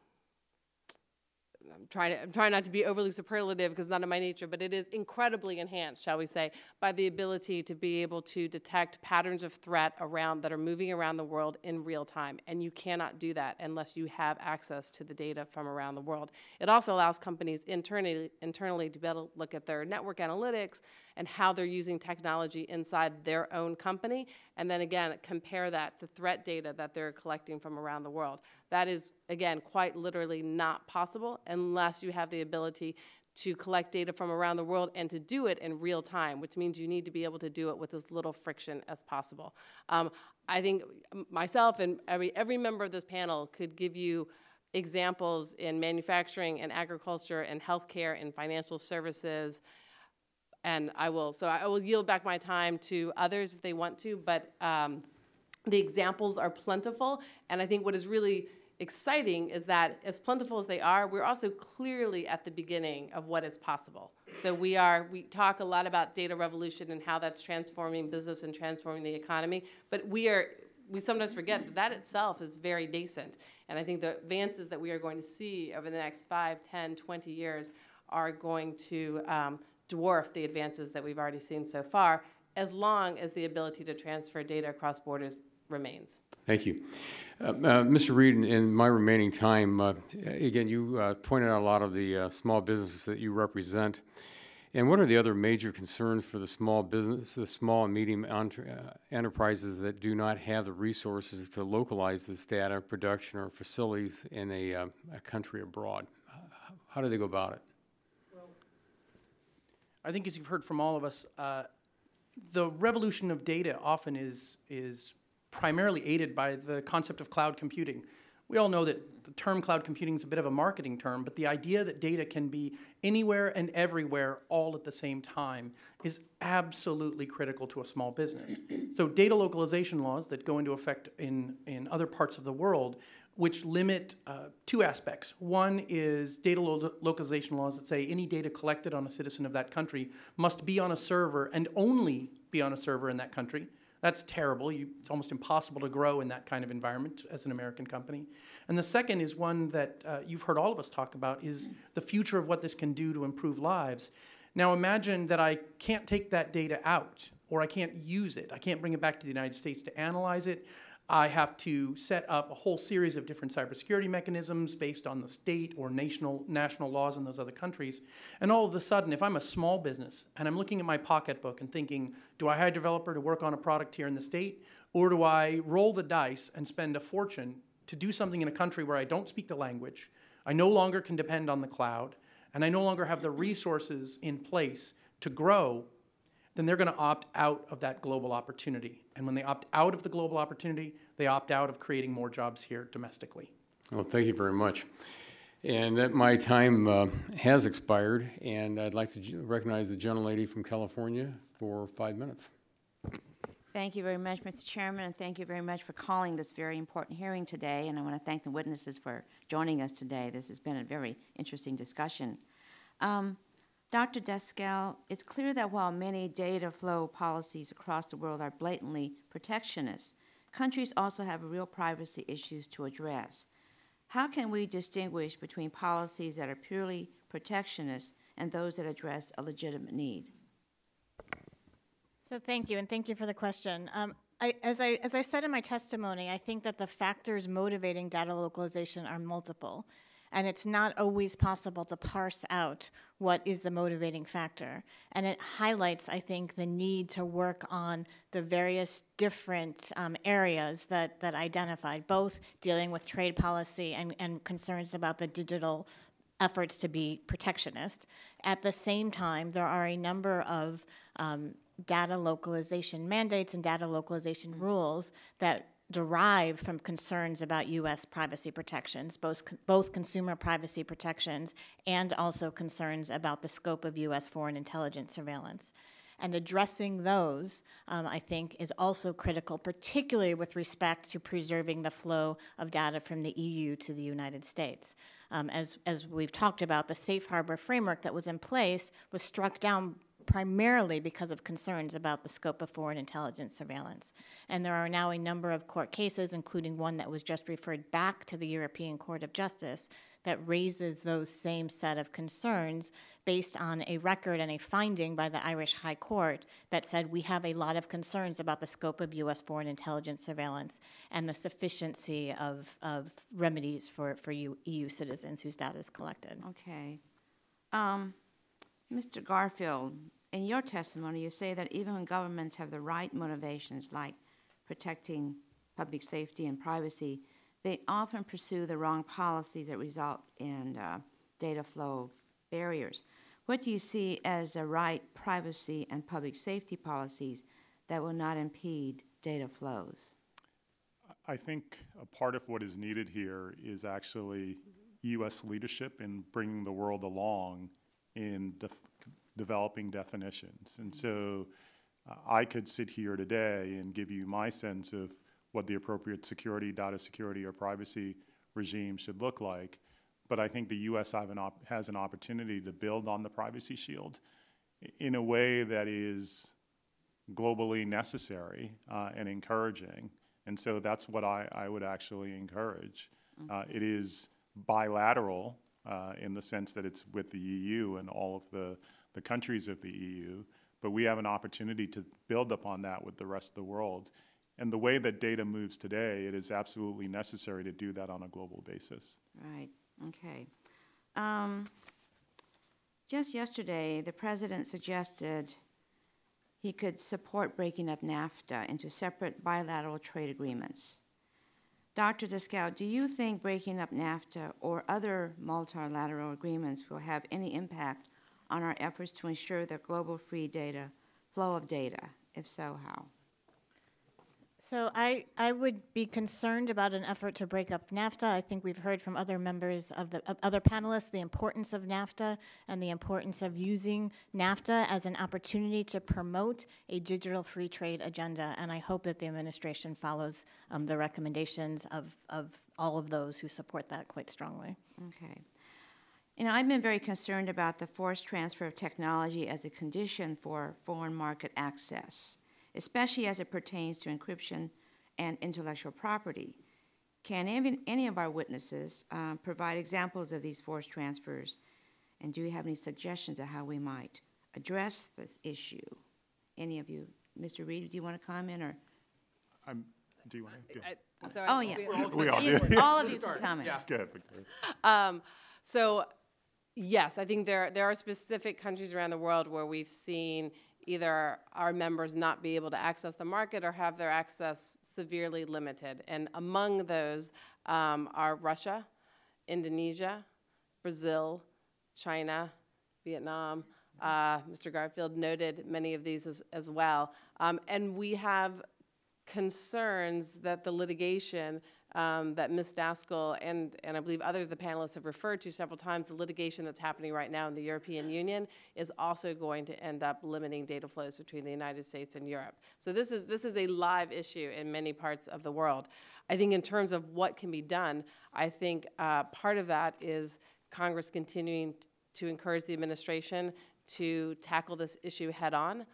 trying not to be overly superlative because it's not in my nature, but it is incredibly enhanced, shall we say, by the ability to be able to detect patterns of threat that are moving around the world in real time. And you cannot do that unless you have access to the data from around the world. It also allows companies internally to be able to look at their network analytics and how they're using technology inside their own company, and then again, compare that to threat data that they're collecting from around the world. That is, again, quite literally not possible unless you have the ability to collect data from around the world and to do it in real time, which means you need to be able to do it with as little friction as possible. I think myself and every member of this panel could give you examples in manufacturing and agriculture and healthcare and financial services, and I will yield back my time to others if they want to, but the examples are plentiful, and I think what is really exciting is that as plentiful as they are, we're also clearly at the beginning of what is possible. So we talk a lot about data revolution and how that's transforming business and transforming the economy, but we sometimes forget that itself is very nascent. And I think the advances that we are going to see over the next 5, 10, 20 years are going to dwarf the advances that we've already seen so far, as long as the ability to transfer data across borders remains. Thank you. Mr. Reed, in my remaining time, again, you pointed out a lot of the small businesses that you represent. And what are the other major concerns for the small business, the small and medium enterprises that do not have the resources to localize this data production or facilities in a country abroad? How do they go about it? Well, I think as you've heard from all of us, the revolution of data often is primarily aided by the concept of cloud computing, We all know that the term cloud computing is a bit of a marketing term, but the idea that data can be anywhere and everywhere all at the same time is absolutely critical to a small business. So data localization laws that go into effect in other parts of the world, which limit two aspects. One is data localization laws that say any data collected on a citizen of that country must be on a server and only be on a server in that country. That's terrible. It's almost impossible to grow in that kind of environment as an American company. And the second is one that you've heard all of us talk about, is the future of what this can do to improve lives. Now imagine that I can't take that data out, or I can't use it. I can't bring it back to the United States to analyze it. I have to set up a whole series of different cybersecurity mechanisms based on the state or national laws in those other countries. And all of a sudden, if I'm a small business and I'm looking at my pocketbook and thinking, do I hire a developer to work on a product here in the state? Or do I roll the dice and spend a fortune to do something in a country where I don't speak the language, I no longer can depend on the cloud, and I no longer have the resources in place to grow, then they're going to opt out of that global opportunity. And when they opt out of the global opportunity, they opt out of creating more jobs here domestically. Well, thank you very much. And that my time has expired, and I'd like to recognize the gentlelady from California for 5 minutes. Thank you very much, Mr. Chairman, and thank you very much for calling this very important hearing today. And I want to thank the witnesses for joining us today. This has been a very interesting discussion. Dr. Descal, it's clear that while many data flow policies across the world are blatantly protectionist, countries also have real privacy issues to address. How can we distinguish between policies that are purely protectionist and those that address a legitimate need? So thank you, and thank you for the question. As I said in my testimony, I think that the factors motivating data localization are multiple, and it's not always possible to parse out what is the motivating factor. And it highlights, I think, the need to work on the various different areas that identified, both dealing with trade policy and concerns about the digital efforts to be protectionist. At the same time, there are a number of data localization mandates and data localization rules that derive from concerns about U.S. privacy protections, both consumer privacy protections and also concerns about the scope of U.S. foreign intelligence surveillance. And addressing those, I think, is also critical, particularly with respect to preserving the flow of data from the EU to the United States. As we've talked about, the safe harbor framework that was in place was struck down primarily because of concerns about the scope of foreign intelligence surveillance. And there are now a number of court cases, including one that was just referred back to the European Court of Justice, that raises those same set of concerns based on a record and a finding by the Irish High Court that said we have a lot of concerns about the scope of U.S. foreign intelligence surveillance and the sufficiency of remedies for EU citizens whose data is collected. Okay. Mr. Garfield, in your testimony, you say that even when governments have the right motivations, like protecting public safety and privacy, they often pursue the wrong policies that result in data flow barriers. What do you see as the right privacy and public safety policies that will not impede data flows? I think a part of what is needed here is actually U.S. leadership in bringing the world along in developing definitions. And so I could sit here today and give you my sense of what the appropriate security, data security, or privacy regime should look like. But I think the U.S. has an opportunity to build on the privacy shield in a way that is globally necessary and encouraging. And so that's what I would actually encourage. It is bilateral in the sense that it's with the EU and all of the countries of the EU, but we have an opportunity to build upon that with the rest of the world. And the way that data moves today, it is absolutely necessary to do that on a global basis. Right, okay. Just yesterday, the president suggested he could support breaking up NAFTA into separate bilateral trade agreements. Dr. Descal, do you think breaking up NAFTA or other multilateral agreements will have any impact on our efforts to ensure the global free data, flow of data? If so, how? So I would be concerned about an effort to break up NAFTA. I think we've heard from other members of the other panelists the importance of NAFTA and the importance of using NAFTA as an opportunity to promote a digital free trade agenda. And I hope that the administration follows the recommendations of all of those who support that quite strongly. Okay. You know, I've been very concerned about the forced transfer of technology as a condition for foreign market access, especially as it pertains to encryption and intellectual property. Can any of our witnesses provide examples of these forced transfers? And do you have any suggestions of how we might address this issue? Any of you? Mr. Reed, do you want to comment, or? Do you want to? Oh, yeah. We all do. All of you can comment. Go ahead, Victoria. So, yes, I think there are specific countries around the world where we've seen either our members not be able to access the market or have their access severely limited. And among those are Russia, Indonesia, Brazil, China, Vietnam. Mr. Garfield noted many of these as well. And we have concerns that the litigation that Ms. Daskell and I believe others of the panelists have referred to several times, the litigation that's happening right now in the European Union is also going to end up limiting data flows between the United States and Europe. So this is a live issue in many parts of the world. I think in terms of what can be done, I think part of that is Congress continuing to encourage the administration to tackle this issue head on.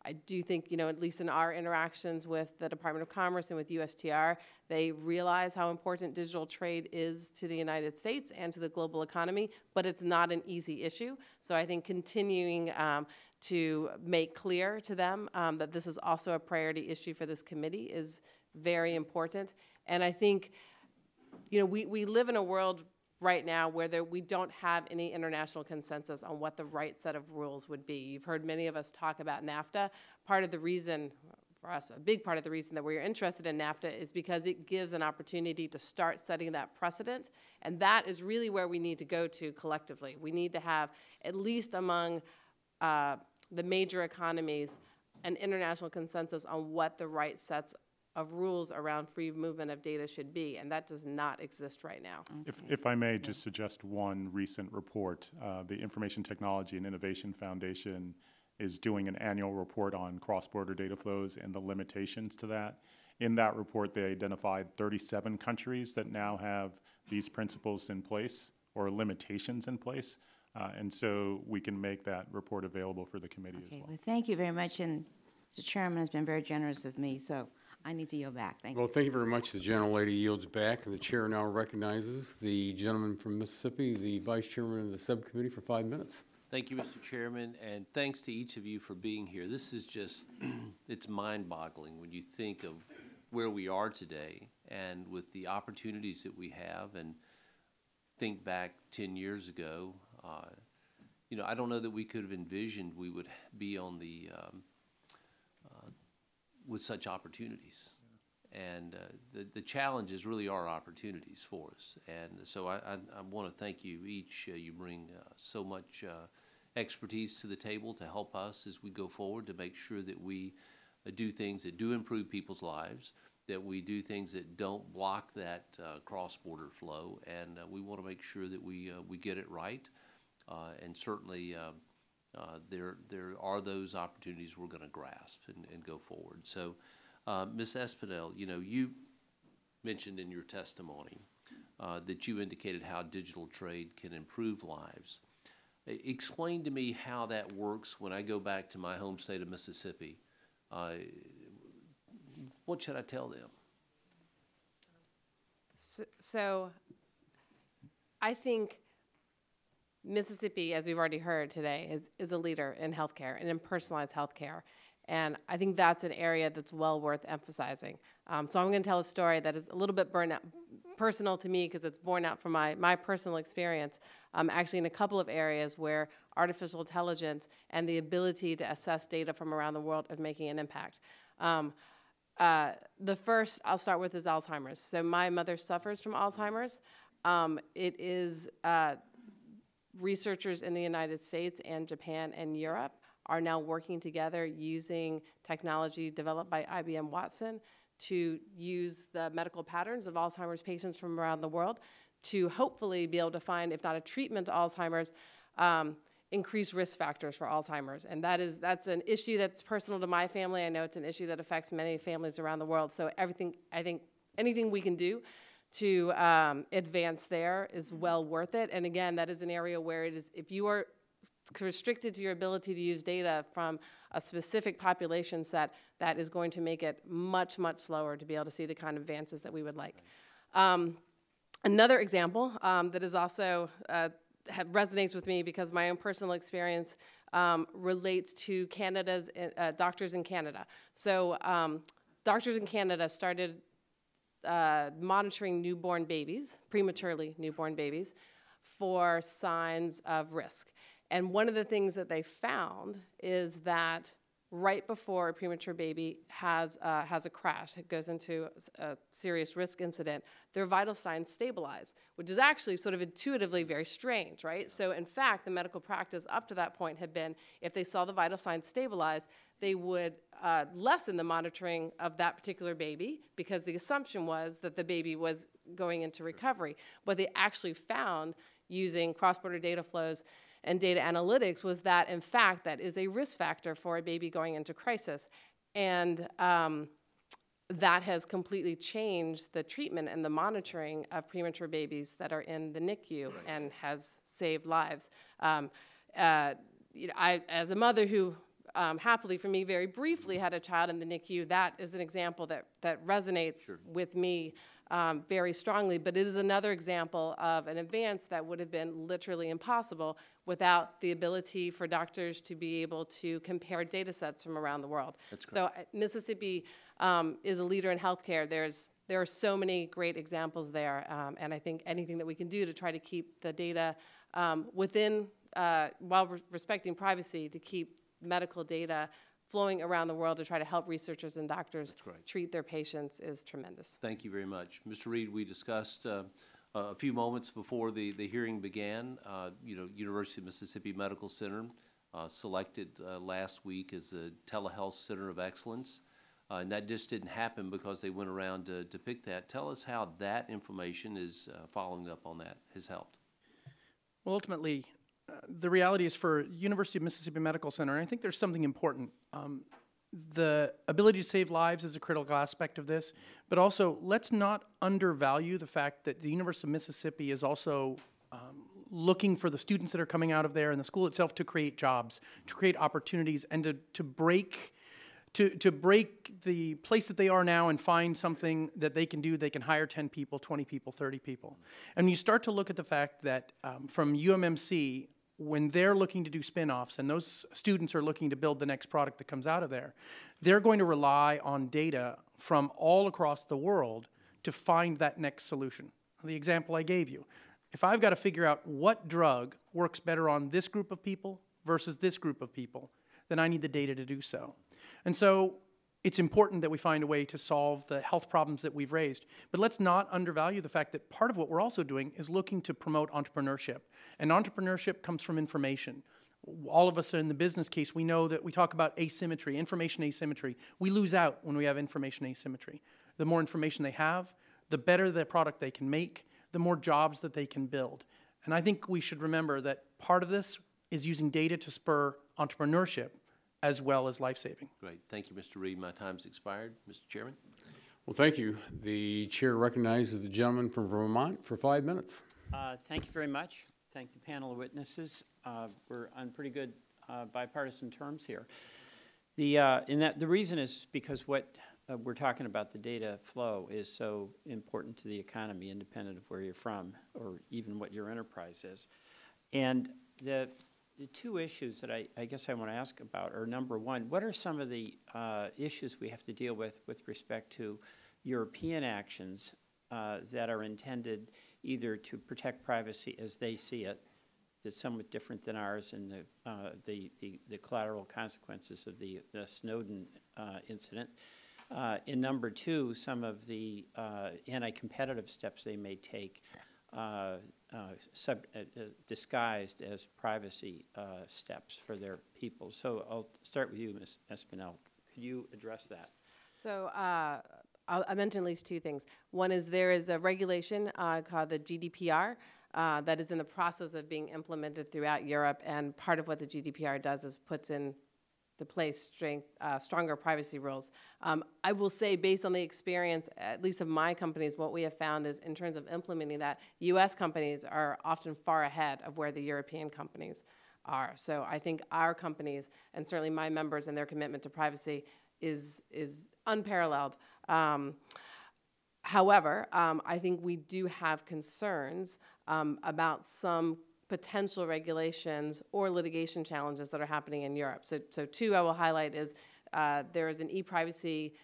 I do think, at least in our interactions with the Department of Commerce and with USTR, they realize how important digital trade is to the United States and to the global economy, but it's not an easy issue. So I think continuing to make clear to them that this is also a priority issue for this committee is very important. And I think, we live in a world right now where we don't have any international consensus on what the right set of rules would be. You've heard many of us talk about NAFTA. Part of the reason, for us, a big part of the reason that we're interested in NAFTA is because it gives an opportunity to start setting that precedent, and that is really where we need to go to collectively. We need to have, at least among the major economies, an international consensus on what the right sets of rules around free movement of data should be, and that does not exist right now. If I may just suggest one recent report, the Information Technology and Innovation Foundation is doing an annual report on cross-border data flows and the limitations to that. In that report, they identified 37 countries that now have these principles in place or limitations in place, and so we can make that report available for the committee as well. Well, thank you very much, and Mr. Chairman has been very generous with me, so I need to yield back. Thank you. Well, thank you very much. The gentlelady yields back, and the chair now recognizes the gentleman from Mississippi, the vice chairman of the subcommittee, for 5 minutes. Thank you, Mr. Chairman, and thanks to each of you for being here. This is just, it's mind-boggling when you think of where we are today and with the opportunities that we have, and think back 10 years ago. I don't know that we could have envisioned we would be on the with such opportunities. And the challenges really are opportunities for us. And so I want to thank you each. You bring so much expertise to the table to help us as we go forward, to make sure that we do things that do improve people's lives, that we do things that don't block that cross-border flow. And we want to make sure that we get it right. And certainly there are those opportunities we're going to grasp and go forward. So, Ms. Espinel, you mentioned in your testimony that you indicated how digital trade can improve lives. Explain to me how that works when I go back to my home state of Mississippi. What should I tell them? So I think Mississippi, as we've already heard today, is a leader in healthcare and in personalized healthcare. And I think that's an area that's well worth emphasizing. So I'm going to tell a story that is a little bit personal to me because it's born out from my personal experience, actually in a couple of areas where artificial intelligence and the ability to assess data from around the world are making an impact. The first I'll start with is Alzheimer's. So my mother suffers from Alzheimer's. It is researchers in the United States and Japan and Europe are now working together using technology developed by IBM Watson to use the medical patterns of Alzheimer's patients from around the world to hopefully be able to find, if not a treatment to Alzheimer's, increased risk factors for Alzheimer's. And that's an issue that's personal to my family. I know it's an issue that affects many families around the world. So I think anything we can do to advance there is well worth it. And again, that is an area where it is, if you are restricted to your ability to use data from a specific population set, that is going to make it much, much slower to be able to see the kind of advances that we would like. Another example that is also resonates with me because my own personal experience relates to Canada's doctors in Canada. So doctors in Canada started monitoring newborn babies, prematurely newborn babies, for signs of risk. And one of the things that they found is that right before a premature baby has a crash, it goes into a serious risk incident, their vital signs stabilize, which is actually sort of intuitively very strange, right? So in fact, the medical practice up to that point had been, if they saw the vital signs stabilize, they would lessen the monitoring of that particular baby because the assumption was that the baby was going into recovery. What they actually found using cross-border data flows and data analytics was that, in fact, that is a risk factor for a baby going into crisis. And that has completely changed the treatment and the monitoring of premature babies that are in the NICU and has saved lives. You know, as a mother who happily for me very briefly had a child in the NICU, that is an example that resonates with me very strongly, but it is another example of an advance that would have been literally impossible without the ability for doctors to be able to compare data sets from around the world. That's correct. So Mississippi is a leader in healthcare. There are so many great examples there, and I think anything that we can do to try to keep the data within, while respecting privacy, to keep medical data flowing around the world to try to help researchers and doctors treat their patients is tremendous. Thank you very much. Mr. Reed, we discussed a few moments before the hearing began, you know, University of Mississippi Medical Center selected last week as the Telehealth Center of Excellence. And that just didn't happen because they went around to pick that. Tell us how that information is following up on that has helped. Well, ultimately, the reality is for University of Mississippi Medical Center, and I think there's something important. The ability to save lives is a critical aspect of this, but also let's not undervalue the fact that the University of Mississippi is also looking for the students that are coming out of there and the school itself to create jobs, to create opportunities, and to break the place that they are now and find something that they can do. They can hire 10 people, 20 people, 30 people. And you start to look at the fact that from UMMC, when they're looking to do spin-offs and those students are looking to build the next product that comes out of there, they're going to rely on data from all across the world to find that next solution. The example I gave you, if I've got to figure out what drug works better on this group of people versus this group of people, then I need the data to do so. And so it's important that we find a way to solve the health problems that we've raised. But let's not undervalue the fact that part of what we're also doing is looking to promote entrepreneurship. And entrepreneurship comes from information. All of us in the business case, we know that we talk about asymmetry, information asymmetry. We lose out when we have information asymmetry. The more information they have, the better the product they can make, the more jobs that they can build. And I think we should remember that part of this is using data to spur entrepreneurship as well as life-saving. Great. Thank you, Mr. Reed. My time's expired. Mr. Chairman? Well, thank you. The chair recognizes the gentleman from Vermont for 5 minutes. Thank you very much. Thank the panel of witnesses. We're on pretty good bipartisan terms here. The reason is because what we're talking about, the data flow, is so important to the economy, independent of where you're from or even what your enterprise is. And the two issues that I guess I want to ask about are, number one, what are some of the issues we have to deal with respect to European actions that are intended either to protect privacy as they see it, that's somewhat different than ours, and the collateral consequences of the Snowden incident. And number two, some of the anti-competitive steps they may take disguised as privacy steps for their people. So I'll start with you, Ms. Espinel. Could you address that? So I mentioned at least two things. One is there is a regulation called the GDPR that is in the process of being implemented throughout Europe, and part of what the GDPR does is puts in to place stronger privacy rules. I will say, based on the experience, at least of my companies, what we have found is in terms of implementing that, U.S. companies are often far ahead of where the European companies are. So I think our companies, and certainly my members and their commitment to privacy is unparalleled. However, I think we do have concerns about some potential regulations or litigation challenges that are happening in Europe. So two I will highlight is there is an e-privacy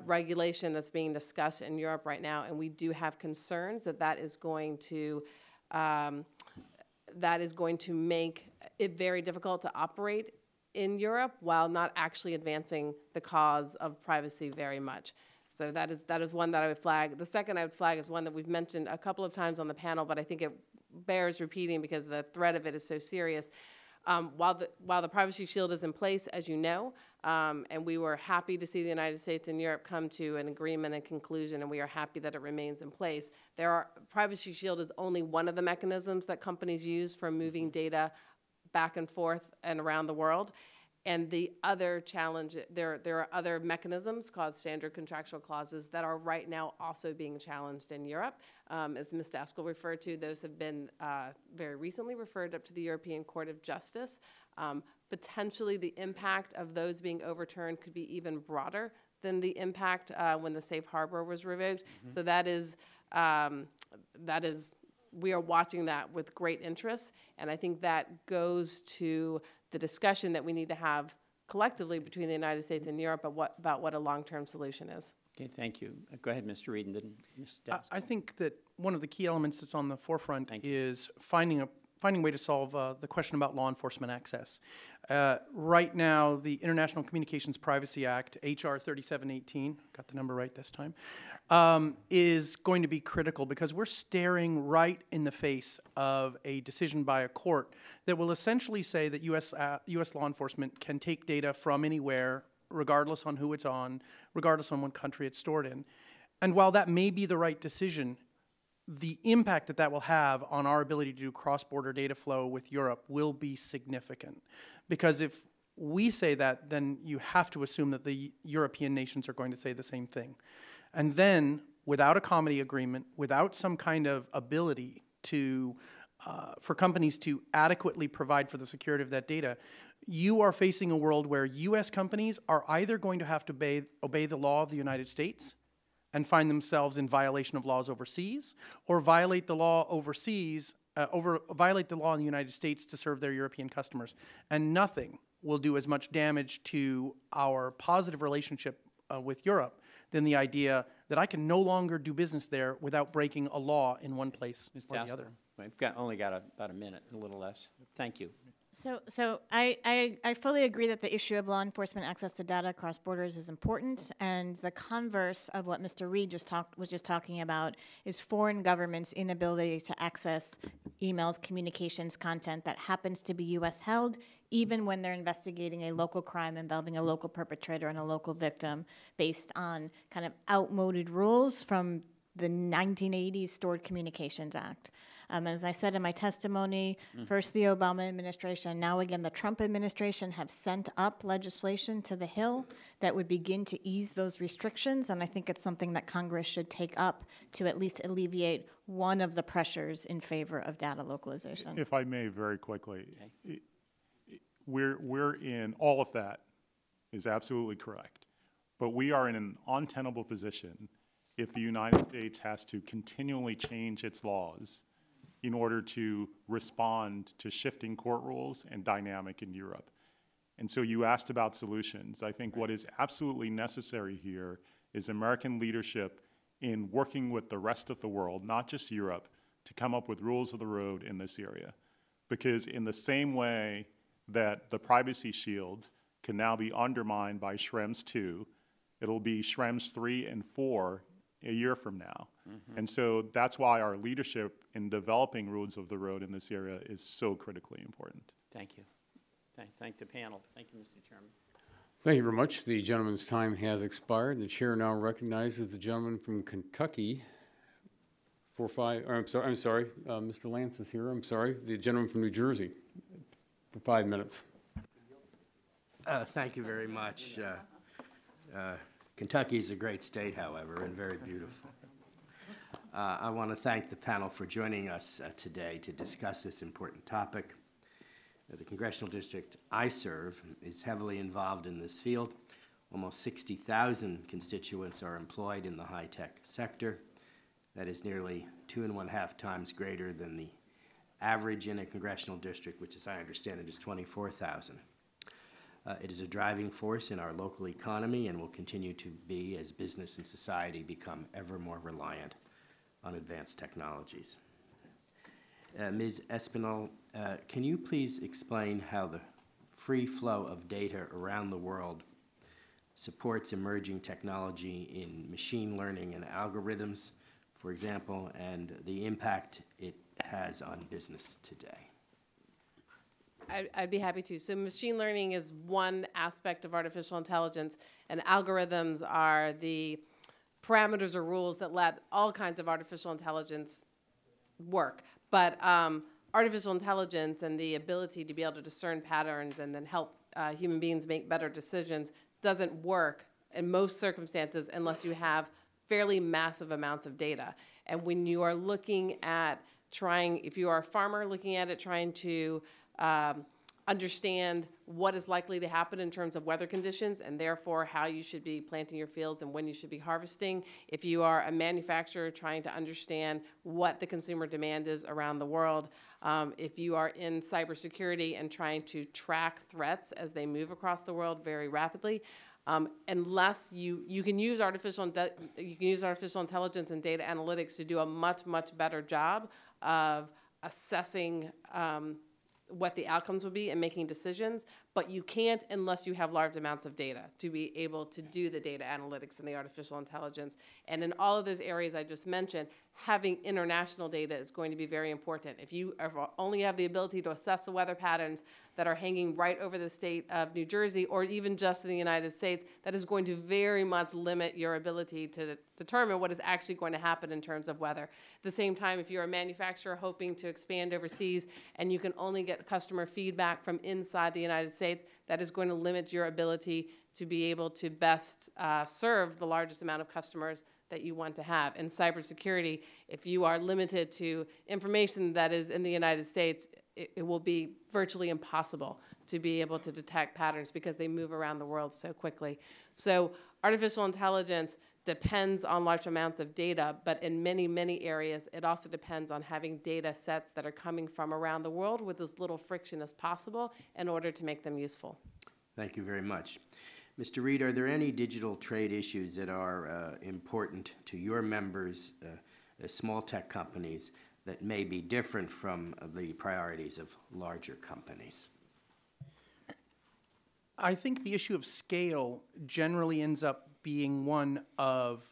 regulation that's being discussed in Europe right now, and we do have concerns that that is going to make it very difficult to operate in Europe while not actually advancing the cause of privacy very much. So that is one that I would flag. The second I would flag is one that we've mentioned a couple of times on the panel, but I think it bears repeating because the threat of it is so serious. While the Privacy Shield is in place, as you know, and we were happy to see the United States and Europe come to an agreement and conclusion, and we are happy that it remains in place. Privacy Shield is only one of the mechanisms that companies use for moving data back and forth and around the world. And the other challenge, there are other mechanisms called standard contractual clauses that are right now also being challenged in Europe. As Ms. Daskell referred to, those have been very recently referred up to the European Court of Justice. Potentially the impact of those being overturned could be even broader than the impact when the safe harbor was revoked. So that is, we are watching that with great interest, and I think that goes to the discussion that we need to have collectively between the United States and Europe about what a long-term solution is. Okay, thank you. Go ahead, Mr. Reed, and then Ms. Daskell. I think that one of the key elements that's on the forefront is finding a way to solve the question about law enforcement access. Right now, the International Communications Privacy Act, H.R. 3718, got the number right this time, is going to be critical because we're staring right in the face of a decision by a court that will essentially say that U.S. law enforcement can take data from anywhere, regardless on who it's on, regardless on what country it's stored in. And while that may be the right decision, the impact that will have on our ability to do cross-border data flow with Europe will be significant. Because if we say that, then you have to assume that the European nations are going to say the same thing. And then, without a comity agreement, without some kind of ability to, for companies to adequately provide for the security of that data, you are facing a world where U.S. companies are either going to have to obey the law of the United States and find themselves in violation of laws overseas, or violate the law overseas, violate the law in the United States to serve their European customers. And nothing will do as much damage to our positive relationship with Europe than the idea that I can no longer do business there without breaking a law in one place Ms. or the Daskell, other. we've only got about a minute, a little less. Thank you. So I fully agree that the issue of law enforcement access to data across borders is important, and the converse of what Mr. Reed was just talking about is foreign governments' inability to access emails, communications, content that happens to be U.S. held, even when they're investigating a local crime involving a local perpetrator and a local victim, based on kind of outmoded rules from the 1980s Stored Communications Act. As I said in my testimony, first the Obama administration, now again the Trump administration have sent up legislation to the Hill that would begin to ease those restrictions, and I think it's something that Congress should take up to at least alleviate one of the pressures in favor of data localization. If I may, very quickly, we're in, all of that is absolutely correct, but we are in an untenable position if the United States has to continually change its laws in order to respond to shifting court rules and dynamic in Europe. And so you asked about solutions. I think what is absolutely necessary here is American leadership in working with the rest of the world, not just Europe, to come up with rules of the road in this area. Because in the same way that the Privacy Shield can now be undermined by Schrems 2, it'll be Schrems 3 and 4 a year from now. And so that's why our leadership in developing rules of the road in this area is so critically important. Thank you. Thank the panel. Thank you, Mr. Chairman. Thank you very much. The gentleman's time has expired. The chair now recognizes the gentleman from Kentucky for I'm sorry, Mr. Lance is here. I'm sorry. The gentleman from New Jersey for 5 minutes. Thank you very much. Kentucky is a great state, however, and very beautiful. I want to thank the panel for joining us today to discuss this important topic. The congressional district I serve is heavily involved in this field. Almost 60,000 constituents are employed in the high-tech sector. That is nearly 2.5 times greater than the average in a congressional district, which, as I understand it, is 24,000. It is a driving force in our local economy and will continue to be as business and society become ever more reliant on advanced technologies. Ms. Espinal, can you please explain how the free flow of data around the world supports emerging technology in machine learning and algorithms, for example, and the impact it has on business today? I'd be happy to. So machine learning is one aspect of artificial intelligence, and algorithms are the parameters or rules that let all kinds of artificial intelligence work. But artificial intelligence and the ability to be able to discern patterns and then help human beings make better decisions doesn't work in most circumstances unless you have fairly massive amounts of data. And when you are looking at if you are a farmer looking at it, trying to understand what is likely to happen in terms of weather conditions and therefore how you should be planting your fields and when you should be harvesting. If you are a manufacturer trying to understand what the consumer demand is around the world, if you are in cybersecurity and trying to track threats as they move across the world very rapidly, unless you can use artificial intelligence and data analytics to do a much better job of assessing what the outcomes will be and making decisions, but you can't unless you have large amounts of data to be able to do the data analytics and the artificial intelligence. And in all of those areas I just mentioned, having international data is going to be very important. If you only have the ability to assess the weather patterns that are hanging right over the state of New Jersey or even just in the United States, that is going to very much limit your ability to determine what is actually going to happen in terms of weather. At the same time, if you're a manufacturer hoping to expand overseas and you can only get customer feedback from inside the United States, that is going to limit your ability to be able to best serve the largest amount of customers that you want to have. In cybersecurity, if you are limited to information that is in the United States, it will be virtually impossible to be able to detect patterns because they move around the world so quickly. So artificial intelligence depends on large amounts of data, but in many areas, it also depends on having data sets that are coming from around the world with as little friction as possible in order to make them useful. Thank you very much. Mr. Reed, are there any digital trade issues that are important to your members, small tech companies, that may be different from the priorities of larger companies? I think the issue of scale generally ends up being one of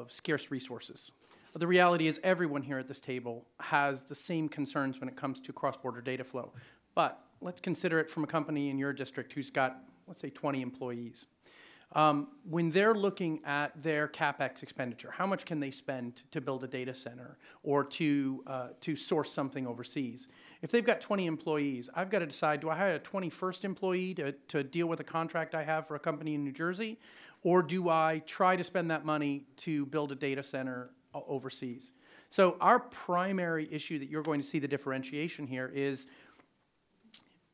scarce resources. The reality is everyone here at this table has the same concerns when it comes to cross-border data flow. But let's consider it from a company in your district who's got, let's say, 20 employees. When they're looking at their CapEx expenditure, how much can they spend to build a data center or to source something overseas? If they've got 20 employees, I've got to decide, do I hire a 21st employee to deal with a contract I have for a company in New Jersey, or do I try to spend that money to build a data center overseas? So our primary issue that you're going to see the differentiation here is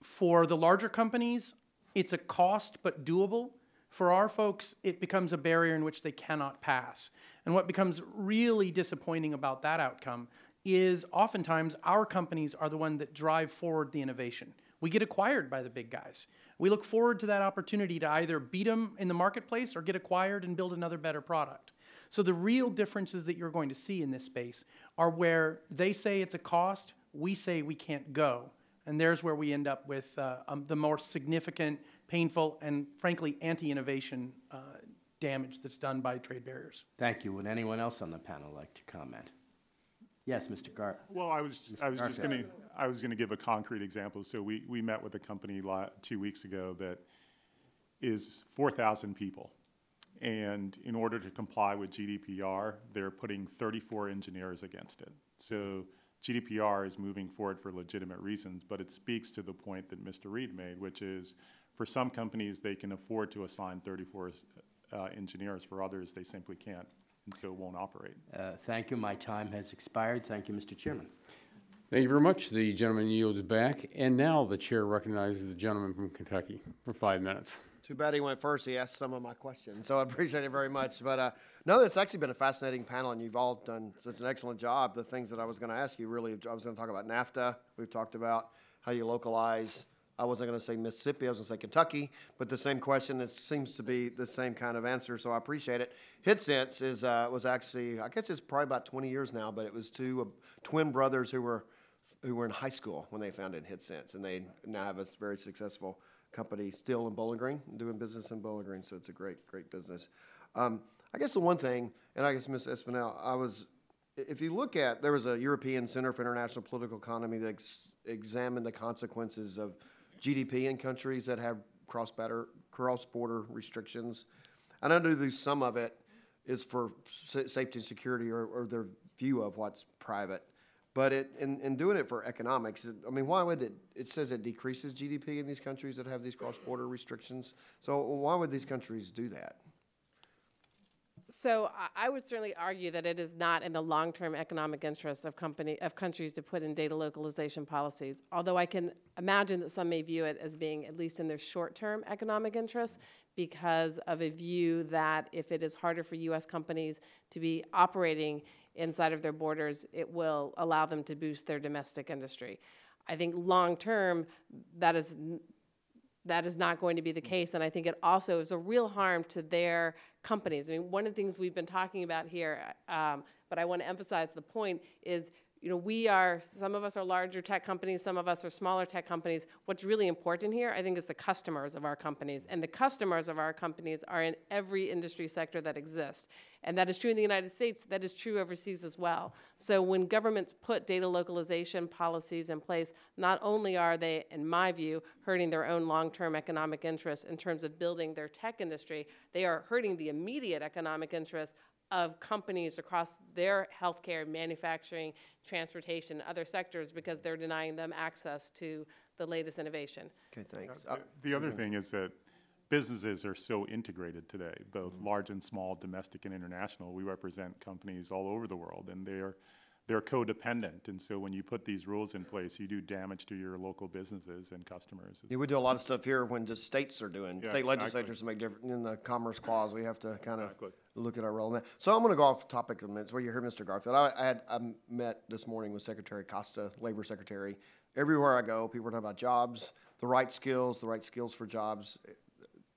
for the larger companies, it's a cost but doable. For our folks, it becomes a barrier in which they cannot pass. And what becomes really disappointing about that outcome is oftentimes our companies are the one that drive forward the innovation. We get acquired by the big guys. We look forward to that opportunity to either beat them in the marketplace or get acquired and build another better product. So the real differences that you're going to see in this space are where they say it's a cost, we say we can't go. And there's where we end up with the more significant, painful, and frankly, anti-innovation damage that's done by trade barriers. Thank you. Would anyone else on the panel like to comment? Yes, Mr. Gar. Well, I was just going to give a concrete example. So we met with a company 2 weeks ago that is 4,000 people. And in order to comply with GDPR, they're putting 34 engineers against it. So GDPR is moving forward for legitimate reasons, but it speaks to the point that Mr. Reed made, which is for some companies, they can afford to assign 34 engineers. For others, they simply can't, and so it won't operate. Thank you. My time has expired. Thank you, Mr. Chairman. Thank you very much. The gentleman yields back. And now the chair recognizes the gentleman from Kentucky for 5 minutes. Too bad he went first. He asked some of my questions, so I appreciate it very much. But no, it's actually been a fascinating panel, and you've all done such an excellent job. The things that I was going to ask you, really, I was going to talk about NAFTA. We've talked about how you localize. I wasn't going to say Mississippi. I was going to say Kentucky, but the same question. It seems to be the same kind of answer, so I appreciate it. HitSense was actually, I guess it's probably about 20 years now, but it was two twin brothers who were in high school when they founded HitSense, and they now have a very successful company still in Bowling Green, doing business in Bowling Green, so it's a great business. I guess the one thing, and I guess Ms. Espinel, if you look at, there was a European Center for International Political Economy that examined the consequences of GDP in countries that have cross-border restrictions. And I know some of it is for safety and security or their view of what's private. But in doing it for economics, I mean, why would it says it decreases GDP in these countries that have these cross-border restrictions. So why would these countries do that? So I would certainly argue that it is not in the long-term economic interest of countries to put in data localization policies, although I can imagine that some may view it as being at least in their short-term economic interest because of a view that if it is harder for U.S. companies to be operating inside of their borders, it will allow them to boost their domestic industry. I think long-term, that is not going to be the case, and I think it also is a real harm to their companies. I mean, one of the things we've been talking about here, but I want to emphasize the point, is some of us are larger tech companies, some of us are smaller tech companies. What's really important here, I think, is the customers of our companies, and the customers of our companies are in every industry sector that exists. And that is true in the United States, that is true overseas as well. So when governments put data localization policies in place, not only are they, in my view, hurting their own long-term economic interests in terms of building their tech industry, they are hurting the immediate economic interests of companies across their healthcare, manufacturing, transportation, other sectors because they're denying them access to the latest innovation. Okay, thanks. The other thing is that businesses are so integrated today, both large and small, domestic and international. We represent companies all over the world, and they're codependent. And so when you put these rules in place, you do damage to your local businesses and customers. Yeah, we do a lot of stuff here when just states are doing, Yeah, state exactly. legislatures make different, in the Commerce Clause, we have to kind of look at our role in that. So I'm going to go off topic a minute, where you heard Mr. Garfield. I met this morning with Secretary Costa, Labor Secretary. Everywhere I go, people are talking about jobs, the right skills for jobs.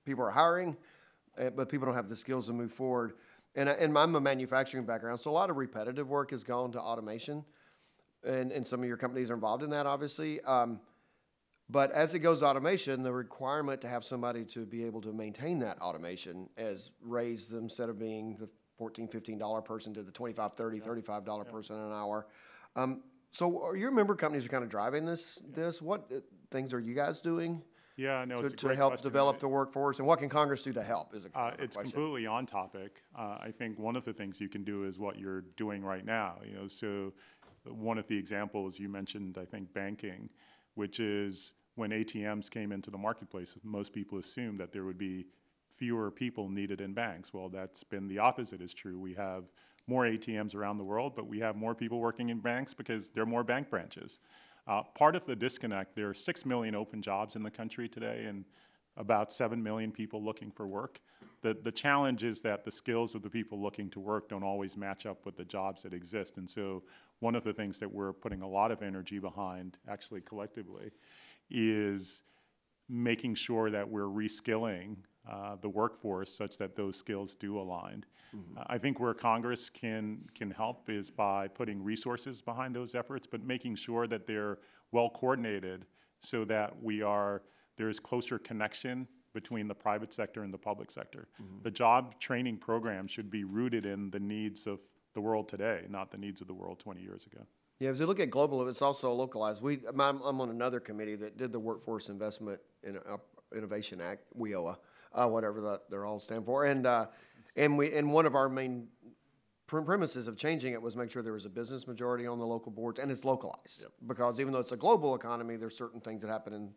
People are hiring, but people don't have the skills to move forward. And I'm a manufacturing background, so a lot of repetitive work has gone to automation, and some of your companies are involved in that, obviously. But as it goes to automation, the requirement to have somebody to be able to maintain that automation has raised, instead of being the $14, $15 person to the $25, $30, $35 person an hour. So are your member companies are kind of driving this? What things are you guys doing? Yeah, no, it's a to great help question. develop the workforce, and what can Congress do to help? Is a It's question. completely on topic. I think one of the things you can do is what you're doing right now. So one of the examples you mentioned, I think, banking, which is when ATMs came into the marketplace, most people assumed that there would be fewer people needed in banks. Well, that's been the opposite is true. We have more ATMs around the world, but we have more people working in banks because there are more bank branches. Part of the disconnect, there are 6 million open jobs in the country today and about 7 million people looking for work. The challenge is that the skills of the people looking to work don't always match up with the jobs that exist. And so one of the things that we're putting a lot of energy behind, actually collectively, is making sure that we're reskilling the workforce such that those skills do align. I think where Congress can help is by putting resources behind those efforts, but making sure that they're well coordinated so that there's closer connection between the private sector and the public sector. The job training program should be rooted in the needs of the world today, not the needs of the world 20 years ago. Yeah, as you look at global, it's also localized. I'm on another committee that did the Workforce Investment in Innovation Act, WIOA. whatever that they're all stand for. And one of our main premises of changing it was make sure there was a business majority on the local boards, and it's localized. Yep. Because even though it's a global economy, there's certain things that happen in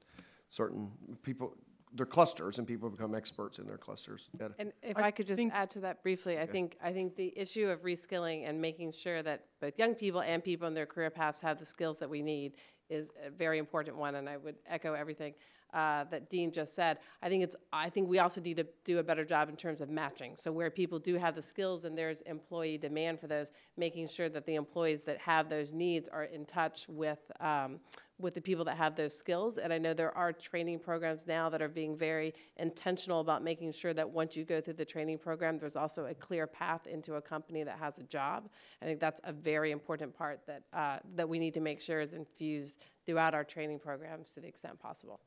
certain people, they're clusters, and people become experts in their clusters. Ed? And if I could just add to that briefly, I think the issue of reskilling and making sure that both young people and people in their career paths have the skills that we need is a very important one, and I would echo everything that Dean just said. I think we also need to do a better job in terms of matching. So where people do have the skills and there's employee demand for those, making sure that the employees that have those needs are in touch with the people that have those skills. And I know there are training programs now that are being very intentional about making sure that once you go through the training program, there's also a clear path into a company that has a job. I think that's a very important part that we need to make sure is infused throughout our training programs to the extent possible.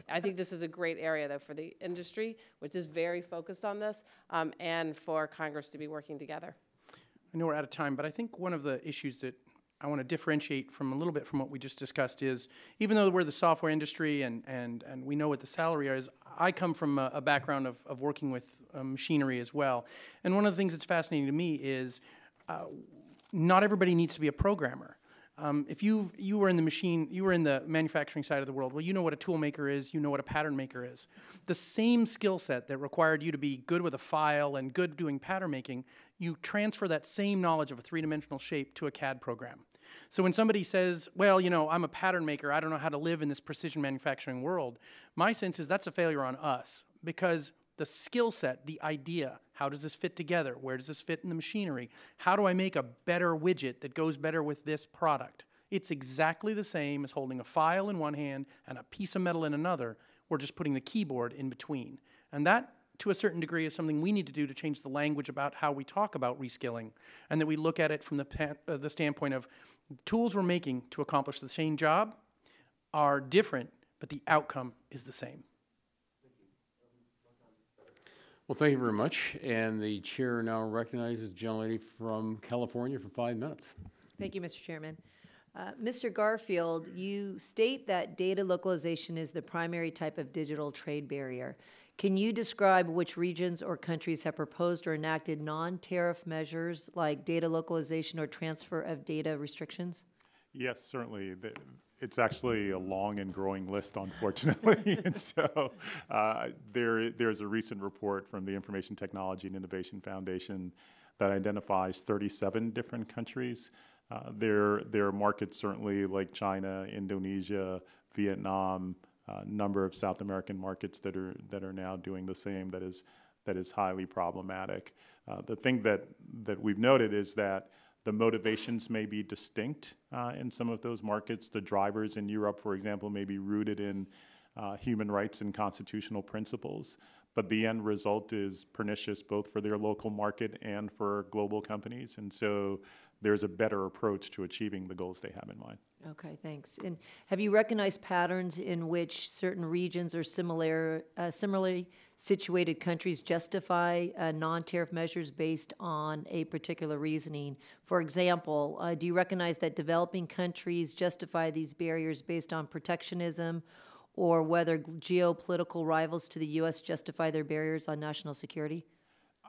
I think this is a great area, though, for the industry, which is very focused on this, and for Congress to be working together. I know we're out of time, but I think one of the issues that I want to differentiate from a little bit from what we just discussed is, even though we're the software industry and we know what the salary is, I come from a background of working with machinery as well. And one of the things that's fascinating to me is not everybody needs to be a programmer. If you were in the manufacturing side of the world, well, you know what a tool maker is, you know what a pattern maker is. The same skill set that required you to be good with a file and good doing pattern making, you transfer that same knowledge of a three-dimensional shape to a CAD program. So when somebody says, well, you know, I'm a pattern maker, I don't know how to live in this precision manufacturing world, my sense is that's a failure on us, because the skill set, the idea, how does this fit together? Where does this fit in the machinery? How do I make a better widget that goes better with this product? It's exactly the same as holding a file in one hand and a piece of metal in another. We're just putting the keyboard in between. And that, to a certain degree, is something we need to do to change the language about how we talk about reskilling, and that we look at it from the standpoint of tools we're making to accomplish the same job are different, but the outcome is the same. Well, thank you very much. And the chair now recognizes the gentlelady from California for 5 minutes. Thank you, Mr. Chairman. Mr. Garfield, you state that data localization is the primary type of digital trade barrier. Can you describe which regions or countries have proposed or enacted non-tariff measures like data localization or transfer of data restrictions? Yes, certainly. It's actually a long and growing list, unfortunately. And so there's a recent report from the Information Technology and Innovation Foundation that identifies 37 different countries. There are markets certainly like China, Indonesia, Vietnam, a number of South American markets that are now doing the same. That is highly problematic. The thing that we've noted is that the motivations may be distinct in some of those markets. The drivers in Europe, for example, may be rooted in human rights and constitutional principles, but the end result is pernicious both for their local market and for global companies. And so there's a better approach to achieving the goals they have in mind. Okay, thanks. And have you recognized patterns in which certain regions or similarly situated countries justify non-tariff measures based on a particular reasoning? For example, do you recognize that developing countries justify these barriers based on protectionism, or whether geopolitical rivals to the U.S. justify their barriers on national security?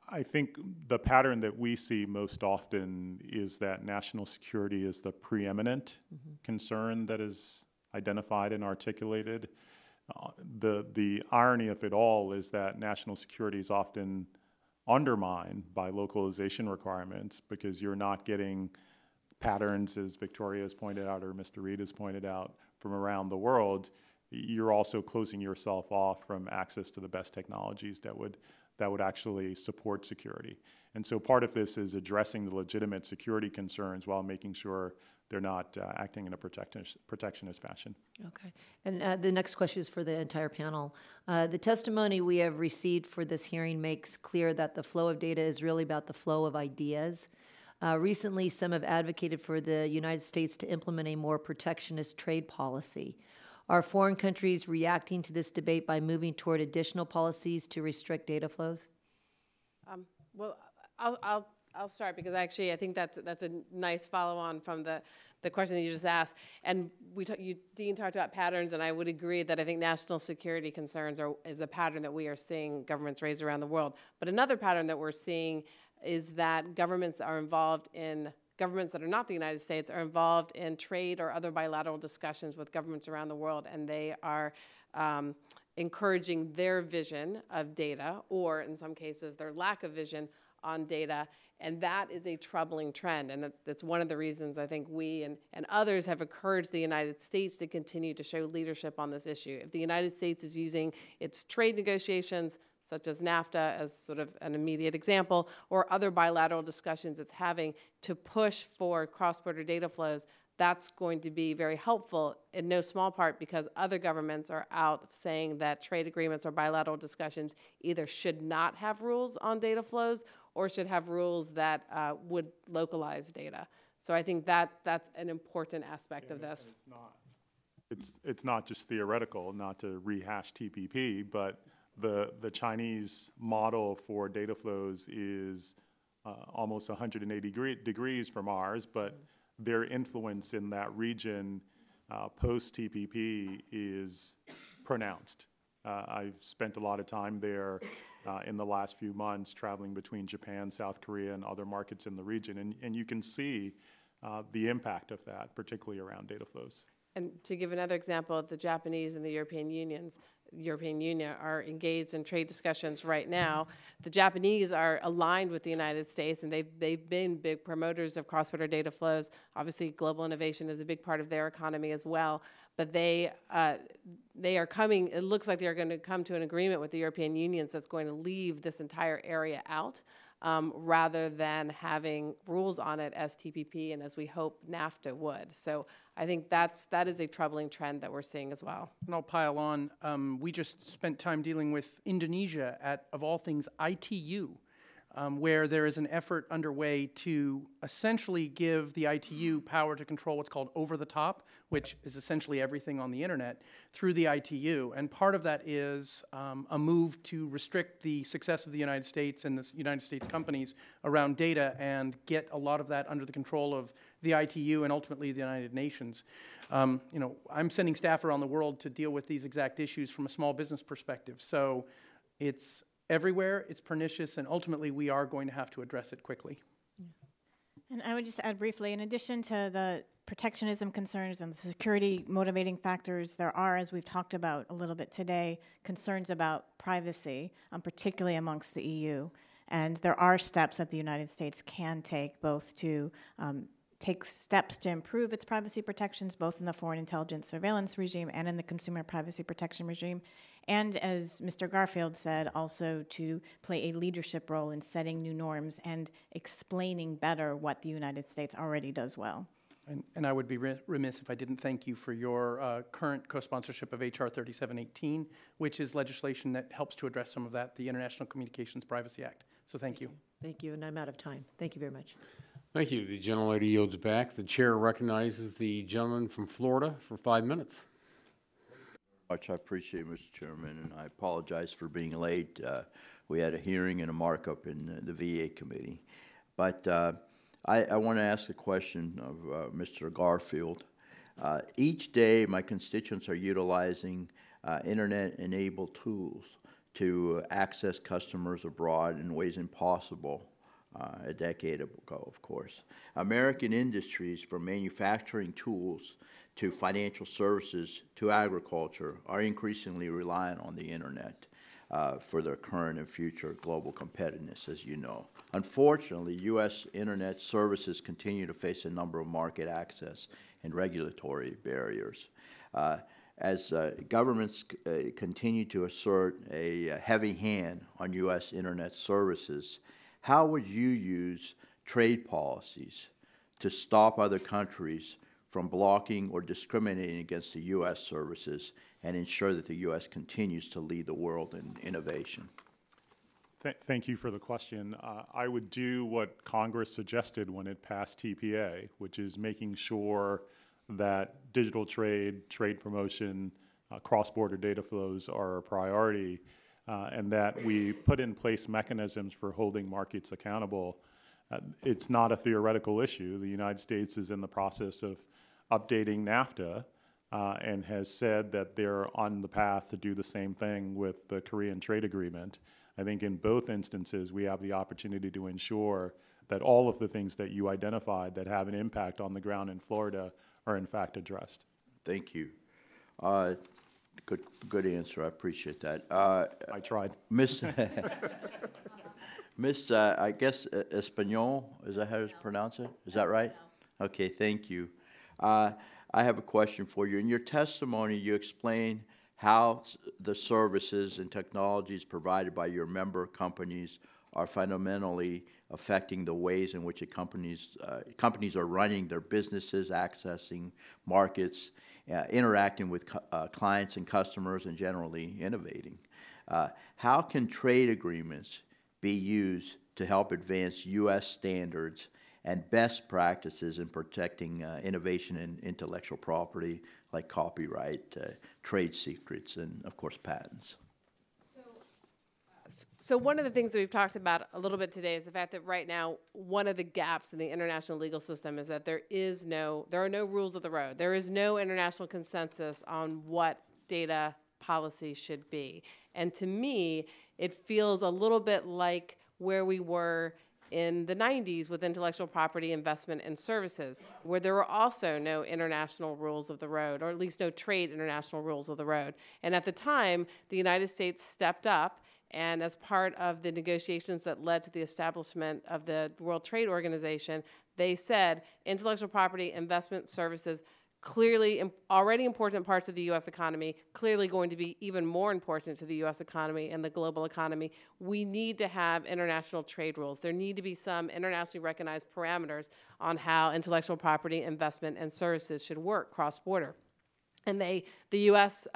I think the pattern that we see most often is that national security is the preeminent concern that is identified and articulated. The irony of it all is that national security is often undermined by localization requirements, because you're not getting patterns, as Victoria has pointed out or Mr. Reed has pointed out, from around the world. You're also closing yourself off from access to the best technologies that would actually support security. And so part of this is addressing the legitimate security concerns while making sure they're not acting in a protectionist fashion. Okay. And the next question is for the entire panel. The testimony we have received for this hearing makes clear that the flow of data is really about the flow of ideas. Recently, some have advocated for the United States to implement a more protectionist trade policy. Are foreign countries reacting to this debate by moving toward additional policies to restrict data flows? Well, I'll start, because actually I think that's a nice follow-on from the the question that you just asked. And Dean talked about patterns, and I would agree that I think national security concerns is a pattern that we are seeing governments raise around the world. But another pattern that we're seeing is that governments that are not the United States are involved in trade or other bilateral discussions with governments around the world, and they are encouraging their vision of data, or in some cases their lack of vision on data, and that is a troubling trend, and that's one of the reasons I think we and others have encouraged the United States to continue to show leadership on this issue. If the United States is using its trade negotiations, such as NAFTA as sort of an immediate example, or other bilateral discussions it's having to push for cross-border data flows, that's going to be very helpful in no small part because other governments are out saying that trade agreements or bilateral discussions either should not have rules on data flows or should have rules that would localize data. So I think that's an important aspect of this. It's not just theoretical, not to rehash TPP, but the Chinese model for data flows is almost 180 degrees from ours, but their influence in that region post-TPP is pronounced. I've spent a lot of time there in the last few months traveling between Japan, South Korea, and other markets in the region, and you can see the impact of that, particularly around data flows. And to give another example, the Japanese and the European Union are engaged in trade discussions right now. The Japanese are aligned with the United States, and they've been big promoters of cross-border data flows. Obviously, global innovation is a big part of their economy as well. But they are coming, it looks like they're going to come to an agreement with the European Union that's going to leave this entire area out rather than having rules on it as TPP and as we hope NAFTA would. So I think that is a troubling trend that we're seeing as well. And I'll pile on. We just spent time dealing with Indonesia at, of all things, ITU, where there is an effort underway to essentially give the ITU power to control what's called over-the-top, which is essentially everything on the internet, through the ITU. And part of that is a move to restrict the success of the United States and the United States companies around data and get a lot of that under the control of the ITU and ultimately the United Nations. You know, I'm sending staff around the world to deal with these exact issues from a small business perspective. So it's everywhere, it's pernicious, and ultimately we are going to have to address it quickly. And I would just add briefly, in addition to the protectionism concerns and the security motivating factors, there are, as we've talked about a little bit today, concerns about privacy, particularly amongst the EU. And there are steps that the United States can take, both to take steps to improve its privacy protections, both in the foreign intelligence surveillance regime and in the consumer privacy protection regime. And as Mr. Garfield said, also to play a leadership role in setting new norms and explaining better what the United States already does well. And I would be remiss if I didn't thank you for your current co-sponsorship of H.R. 3718, which is legislation that helps to address some of that, the International Communications Privacy Act. So thank you. Thank you, and I'm out of time. Thank you very much. Thank you. The gentlelady yields back. The chair recognizes the gentleman from Florida for 5 minutes. Much I appreciate it, Mr. Chairman, and I apologize for being late. We had a hearing and a markup in the VA committee. But I want to ask a question of Mr. Garfield. Each day, my constituents are utilizing internet-enabled tools to access customers abroad in ways impossible a decade ago, of course. American industries, from manufacturing tools to financial services to agriculture, are increasingly reliant on the internet for their current and future global competitiveness, as you know. Unfortunately, U.S. internet services continue to face a number of market access and regulatory barriers. As governments continue to assert a heavy hand on U.S. internet services, how would you use trade policies to stop other countries from blocking or discriminating against the U.S. services and ensure that the U.S. continues to lead the world in innovation? Thank you for the question. I would do what Congress suggested when it passed TPA, which is making sure that digital trade, trade promotion, cross-border data flows are a priority, and that we put in place mechanisms for holding markets accountable. It's not a theoretical issue. The United States is in the process of updating NAFTA and has said that they're on the path to do the same thing with the Korean trade agreement. I think in both instances, we have the opportunity to ensure that all of the things that you identified that have an impact on the ground in Florida are in fact addressed. Thank you. Good answer. I appreciate that. I tried. Miss, Miss, I guess Espanol, is that how to pronounce it? Is that right? Okay, thank you. I have a question for you. In your testimony, you explain how the services and technologies provided by your member companies are fundamentally affecting the ways in which companies are running their businesses, accessing markets, interacting with clients and customers, and generally innovating. How can trade agreements be used to help advance U.S. standards and best practices in protecting innovation and intellectual property like copyright, trade secrets, and, of course, patents? So one of the things that we've talked about a little bit today is the fact that right now, one of the gaps in the international legal system is that there are no rules of the road. There is no international consensus on what data policy should be. And to me, it feels a little bit like where we were in the 90s with intellectual property investment and services, where there were also no international rules of the road, or at least no trade international rules of the road. And at the time, the United States stepped up, and as part of the negotiations that led to the establishment of the World Trade Organization, they said intellectual property investment services, clearly already important parts of the U.S. economy, clearly going to be even more important to the U.S. economy and the global economy. We need to have international trade rules. There need to be some internationally recognized parameters on how intellectual property investment and services should work cross-border. And the U.S.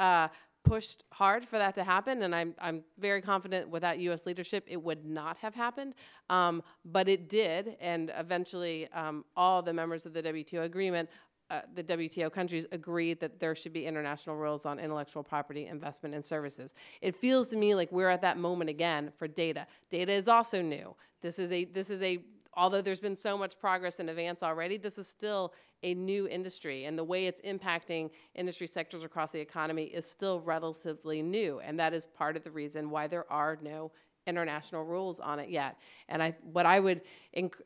Pushed hard for that to happen, and I'm very confident without U.S. leadership it would not have happened, but it did, and eventually all the members of the WTO agreement, the WTO countries agreed that there should be international rules on intellectual property investment and services. It feels to me like we're at that moment again for data. Data is also new. This is a although there's been so much progress and advance already, this is still a new industry, and the way it's impacting industry sectors across the economy is still relatively new, and that is part of the reason why there are no international rules on it yet. And what I would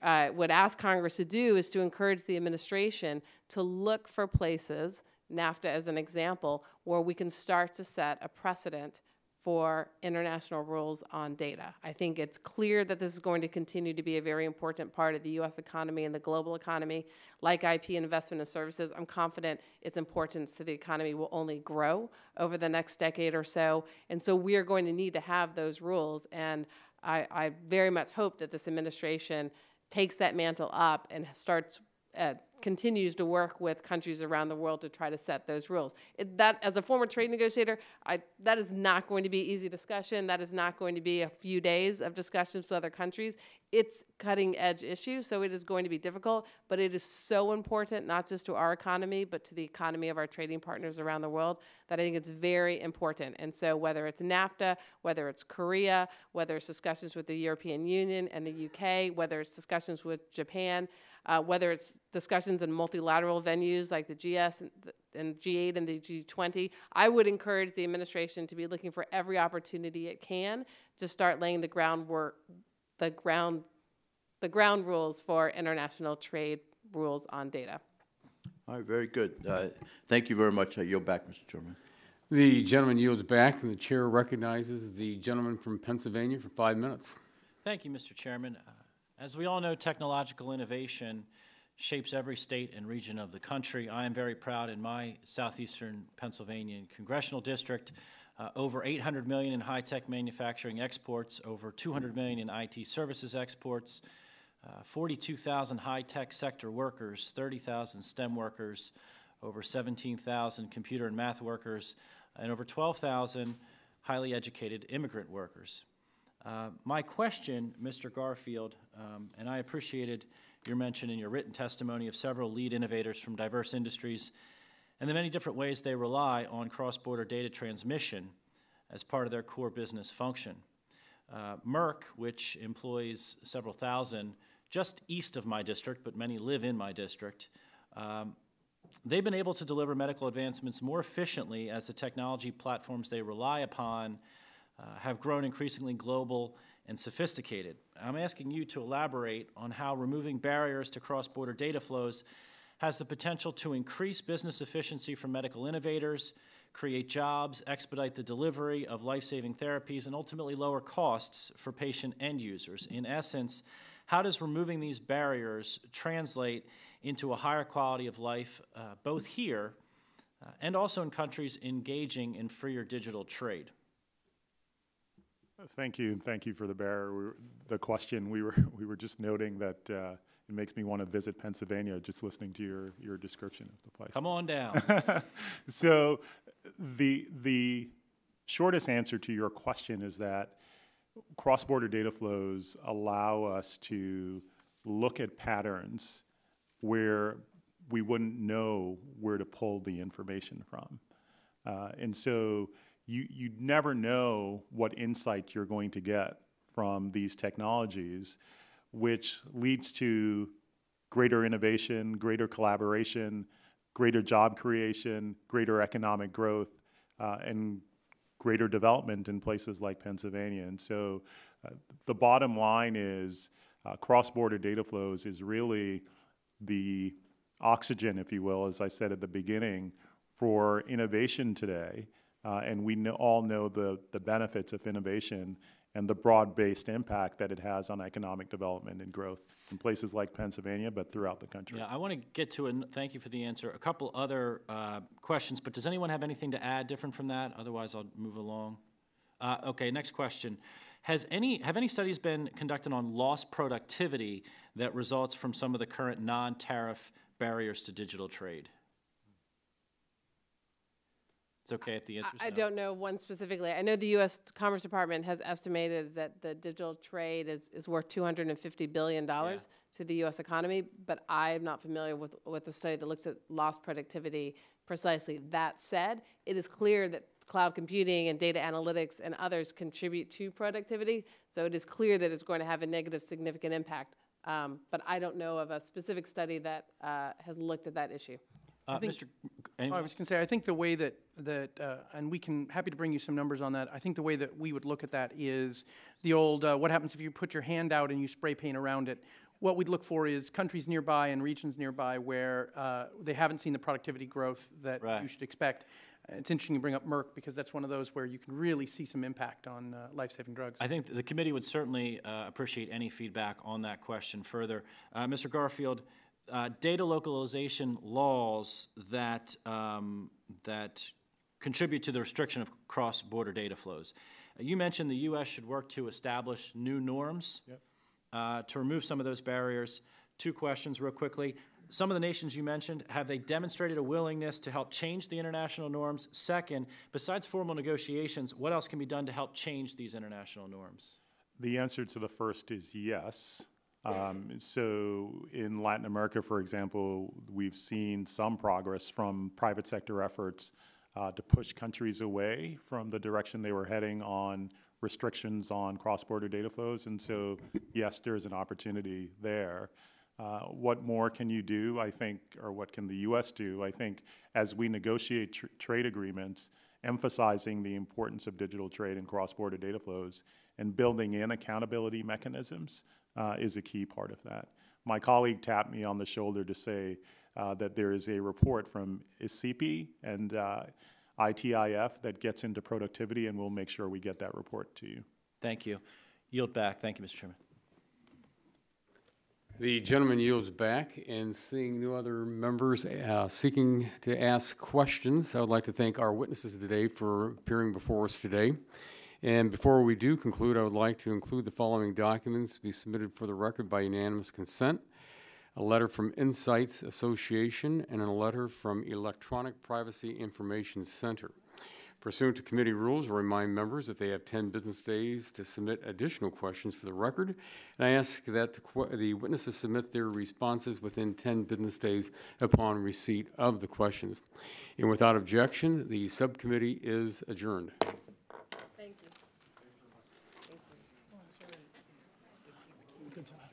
ask Congress to do is to encourage the administration to look for places, NAFTA as an example, where we can start to set a precedent for international rules on data. I think it's clear that this is going to continue to be a very important part of the U.S. economy and the global economy. Like IP investment and services, I'm confident its importance to the economy will only grow over the next decade or so. And so we are going to need to have those rules. And I very much hope that this administration takes that mantle up and continues to work with countries around the world to try to set those rules. That, as a former trade negotiator, that is not going to be easy discussion. That is not going to be a few days of discussions with other countries. It's cutting-edge issue, so it is going to be difficult, but it is so important, not just to our economy, but to the economy of our trading partners around the world, that I think it's very important. And so whether it's NAFTA, whether it's Korea, whether it's discussions with the European Union and the UK, whether it's discussions with Japan, whether it's discussions in multilateral venues like the GS and G8 and the G20, I would encourage the administration to be looking for every opportunity it can to start laying the groundwork, the ground rules for international trade rules on data. All right, very good. Thank you very much. I yield back, Mr. Chairman. The gentleman yields back, and the chair recognizes the gentleman from Pennsylvania for 5 minutes. Thank you, Mr. Chairman. As we all know, technological innovation shapes every state and region of the country. I am very proud in my southeastern Pennsylvania congressional district, over $800 million in high-tech manufacturing exports, over $200 million in IT services exports, 42,000 high-tech sector workers, 30,000 STEM workers, over 17,000 computer and math workers, and over 12,000 highly educated immigrant workers. My question, Mr. Garfield, and I appreciated your mention in your written testimony of several lead innovators from diverse industries and the many different ways they rely on cross-border data transmission as part of their core business function. Merck, which employs several thousand just east of my district, but many live in my district, they've been able to deliver medical advancements more efficiently as the technology platforms they rely upon have grown increasingly global and sophisticated. I'm asking you to elaborate on how removing barriers to cross-border data flows has the potential to increase business efficiency for medical innovators, create jobs, expedite the delivery of life-saving therapies, and ultimately lower costs for patient end users. In essence, how does removing these barriers translate into a higher quality of life, both here and also in countries engaging in freer digital trade? Thank you, and thank you for the question. We were just noting that it makes me want to visit Pennsylvania just listening to your description of the place. Come on down. So the shortest answer to your question is that cross-border data flows allow us to look at patterns where we wouldn't know where to pull the information from. And so you never know what insight you're going to get from these technologies, which leads to greater innovation, greater collaboration, greater job creation, greater economic growth, and greater development in places like Pennsylvania. And so the bottom line is cross-border data flows is really the oxygen, if you will, as I said at the beginning, for innovation today. And we all know the benefits of innovation and the broad-based impact that it has on economic development and growth in places like Pennsylvania, but throughout the country. Yeah, I want to get to, and thank you for the answer, a couple other questions, but does anyone have anything to add different from that? Otherwise, I'll move along. Okay, next question. Have any studies been conducted on lost productivity that results from some of the current non-tariff barriers to digital trade? It's okay if the answer is no. I don't know one specifically. I know the U.S. Commerce Department has estimated that the digital trade is worth $250 billion to the U.S. economy, but I'm not familiar with the study that looks at lost productivity precisely. That said, it is clear that cloud computing and data analytics and others contribute to productivity, so it is clear that it's going to have a negative significant impact. But I don't know of a specific study that has looked at that issue. I was going to say, I think the way that and we can, happy to bring you some numbers on that. I think the way that we would look at that is the old, what happens if you put your hand out and you spray paint around it? What we'd look for is countries nearby and regions nearby where they haven't seen the productivity growth that you should expect. It's interesting you bring up Merck because that's one of those where you can really see some impact on life-saving drugs. I think the committee would certainly appreciate any feedback on that question further. Mr. Garfield, data localization laws that contribute to the restriction of cross-border data flows. You mentioned the U.S. should work to establish new norms to remove some of those barriers. Two questions real quickly. Some of the nations you mentioned, have they demonstrated a willingness to help change the international norms? Second, besides formal negotiations, what else can be done to help change these international norms? The answer to the first is yes. So in Latin America, for example, we've seen some progress from private sector efforts to push countries away from the direction they were heading on restrictions on cross-border data flows. And so, yes, there's an opportunity there. What more can you do, I think, or what can the U.S. do? I think as we negotiate trade agreements, emphasizing the importance of digital trade and cross-border data flows and building in accountability mechanisms is a key part of that. My colleague tapped me on the shoulder to say that there is a report from ICIPI and ITIF that gets into productivity, and we'll make sure we get that report to you. Thank you. Yield back. Thank you, Mr. Chairman. The gentleman yields back, and seeing no other members seeking to ask questions, I would like to thank our witnesses today for appearing before us today. And before we do conclude, I would like to include the following documents to be submitted for the record by unanimous consent: a letter from Insights Association and a letter from Electronic Privacy Information Center. Pursuant to committee rules, I remind members that they have 10 business days to submit additional questions for the record, and I ask that the witnesses submit their responses within 10 business days upon receipt of the questions. And without objection, the subcommittee is adjourned. Thank you. Good time.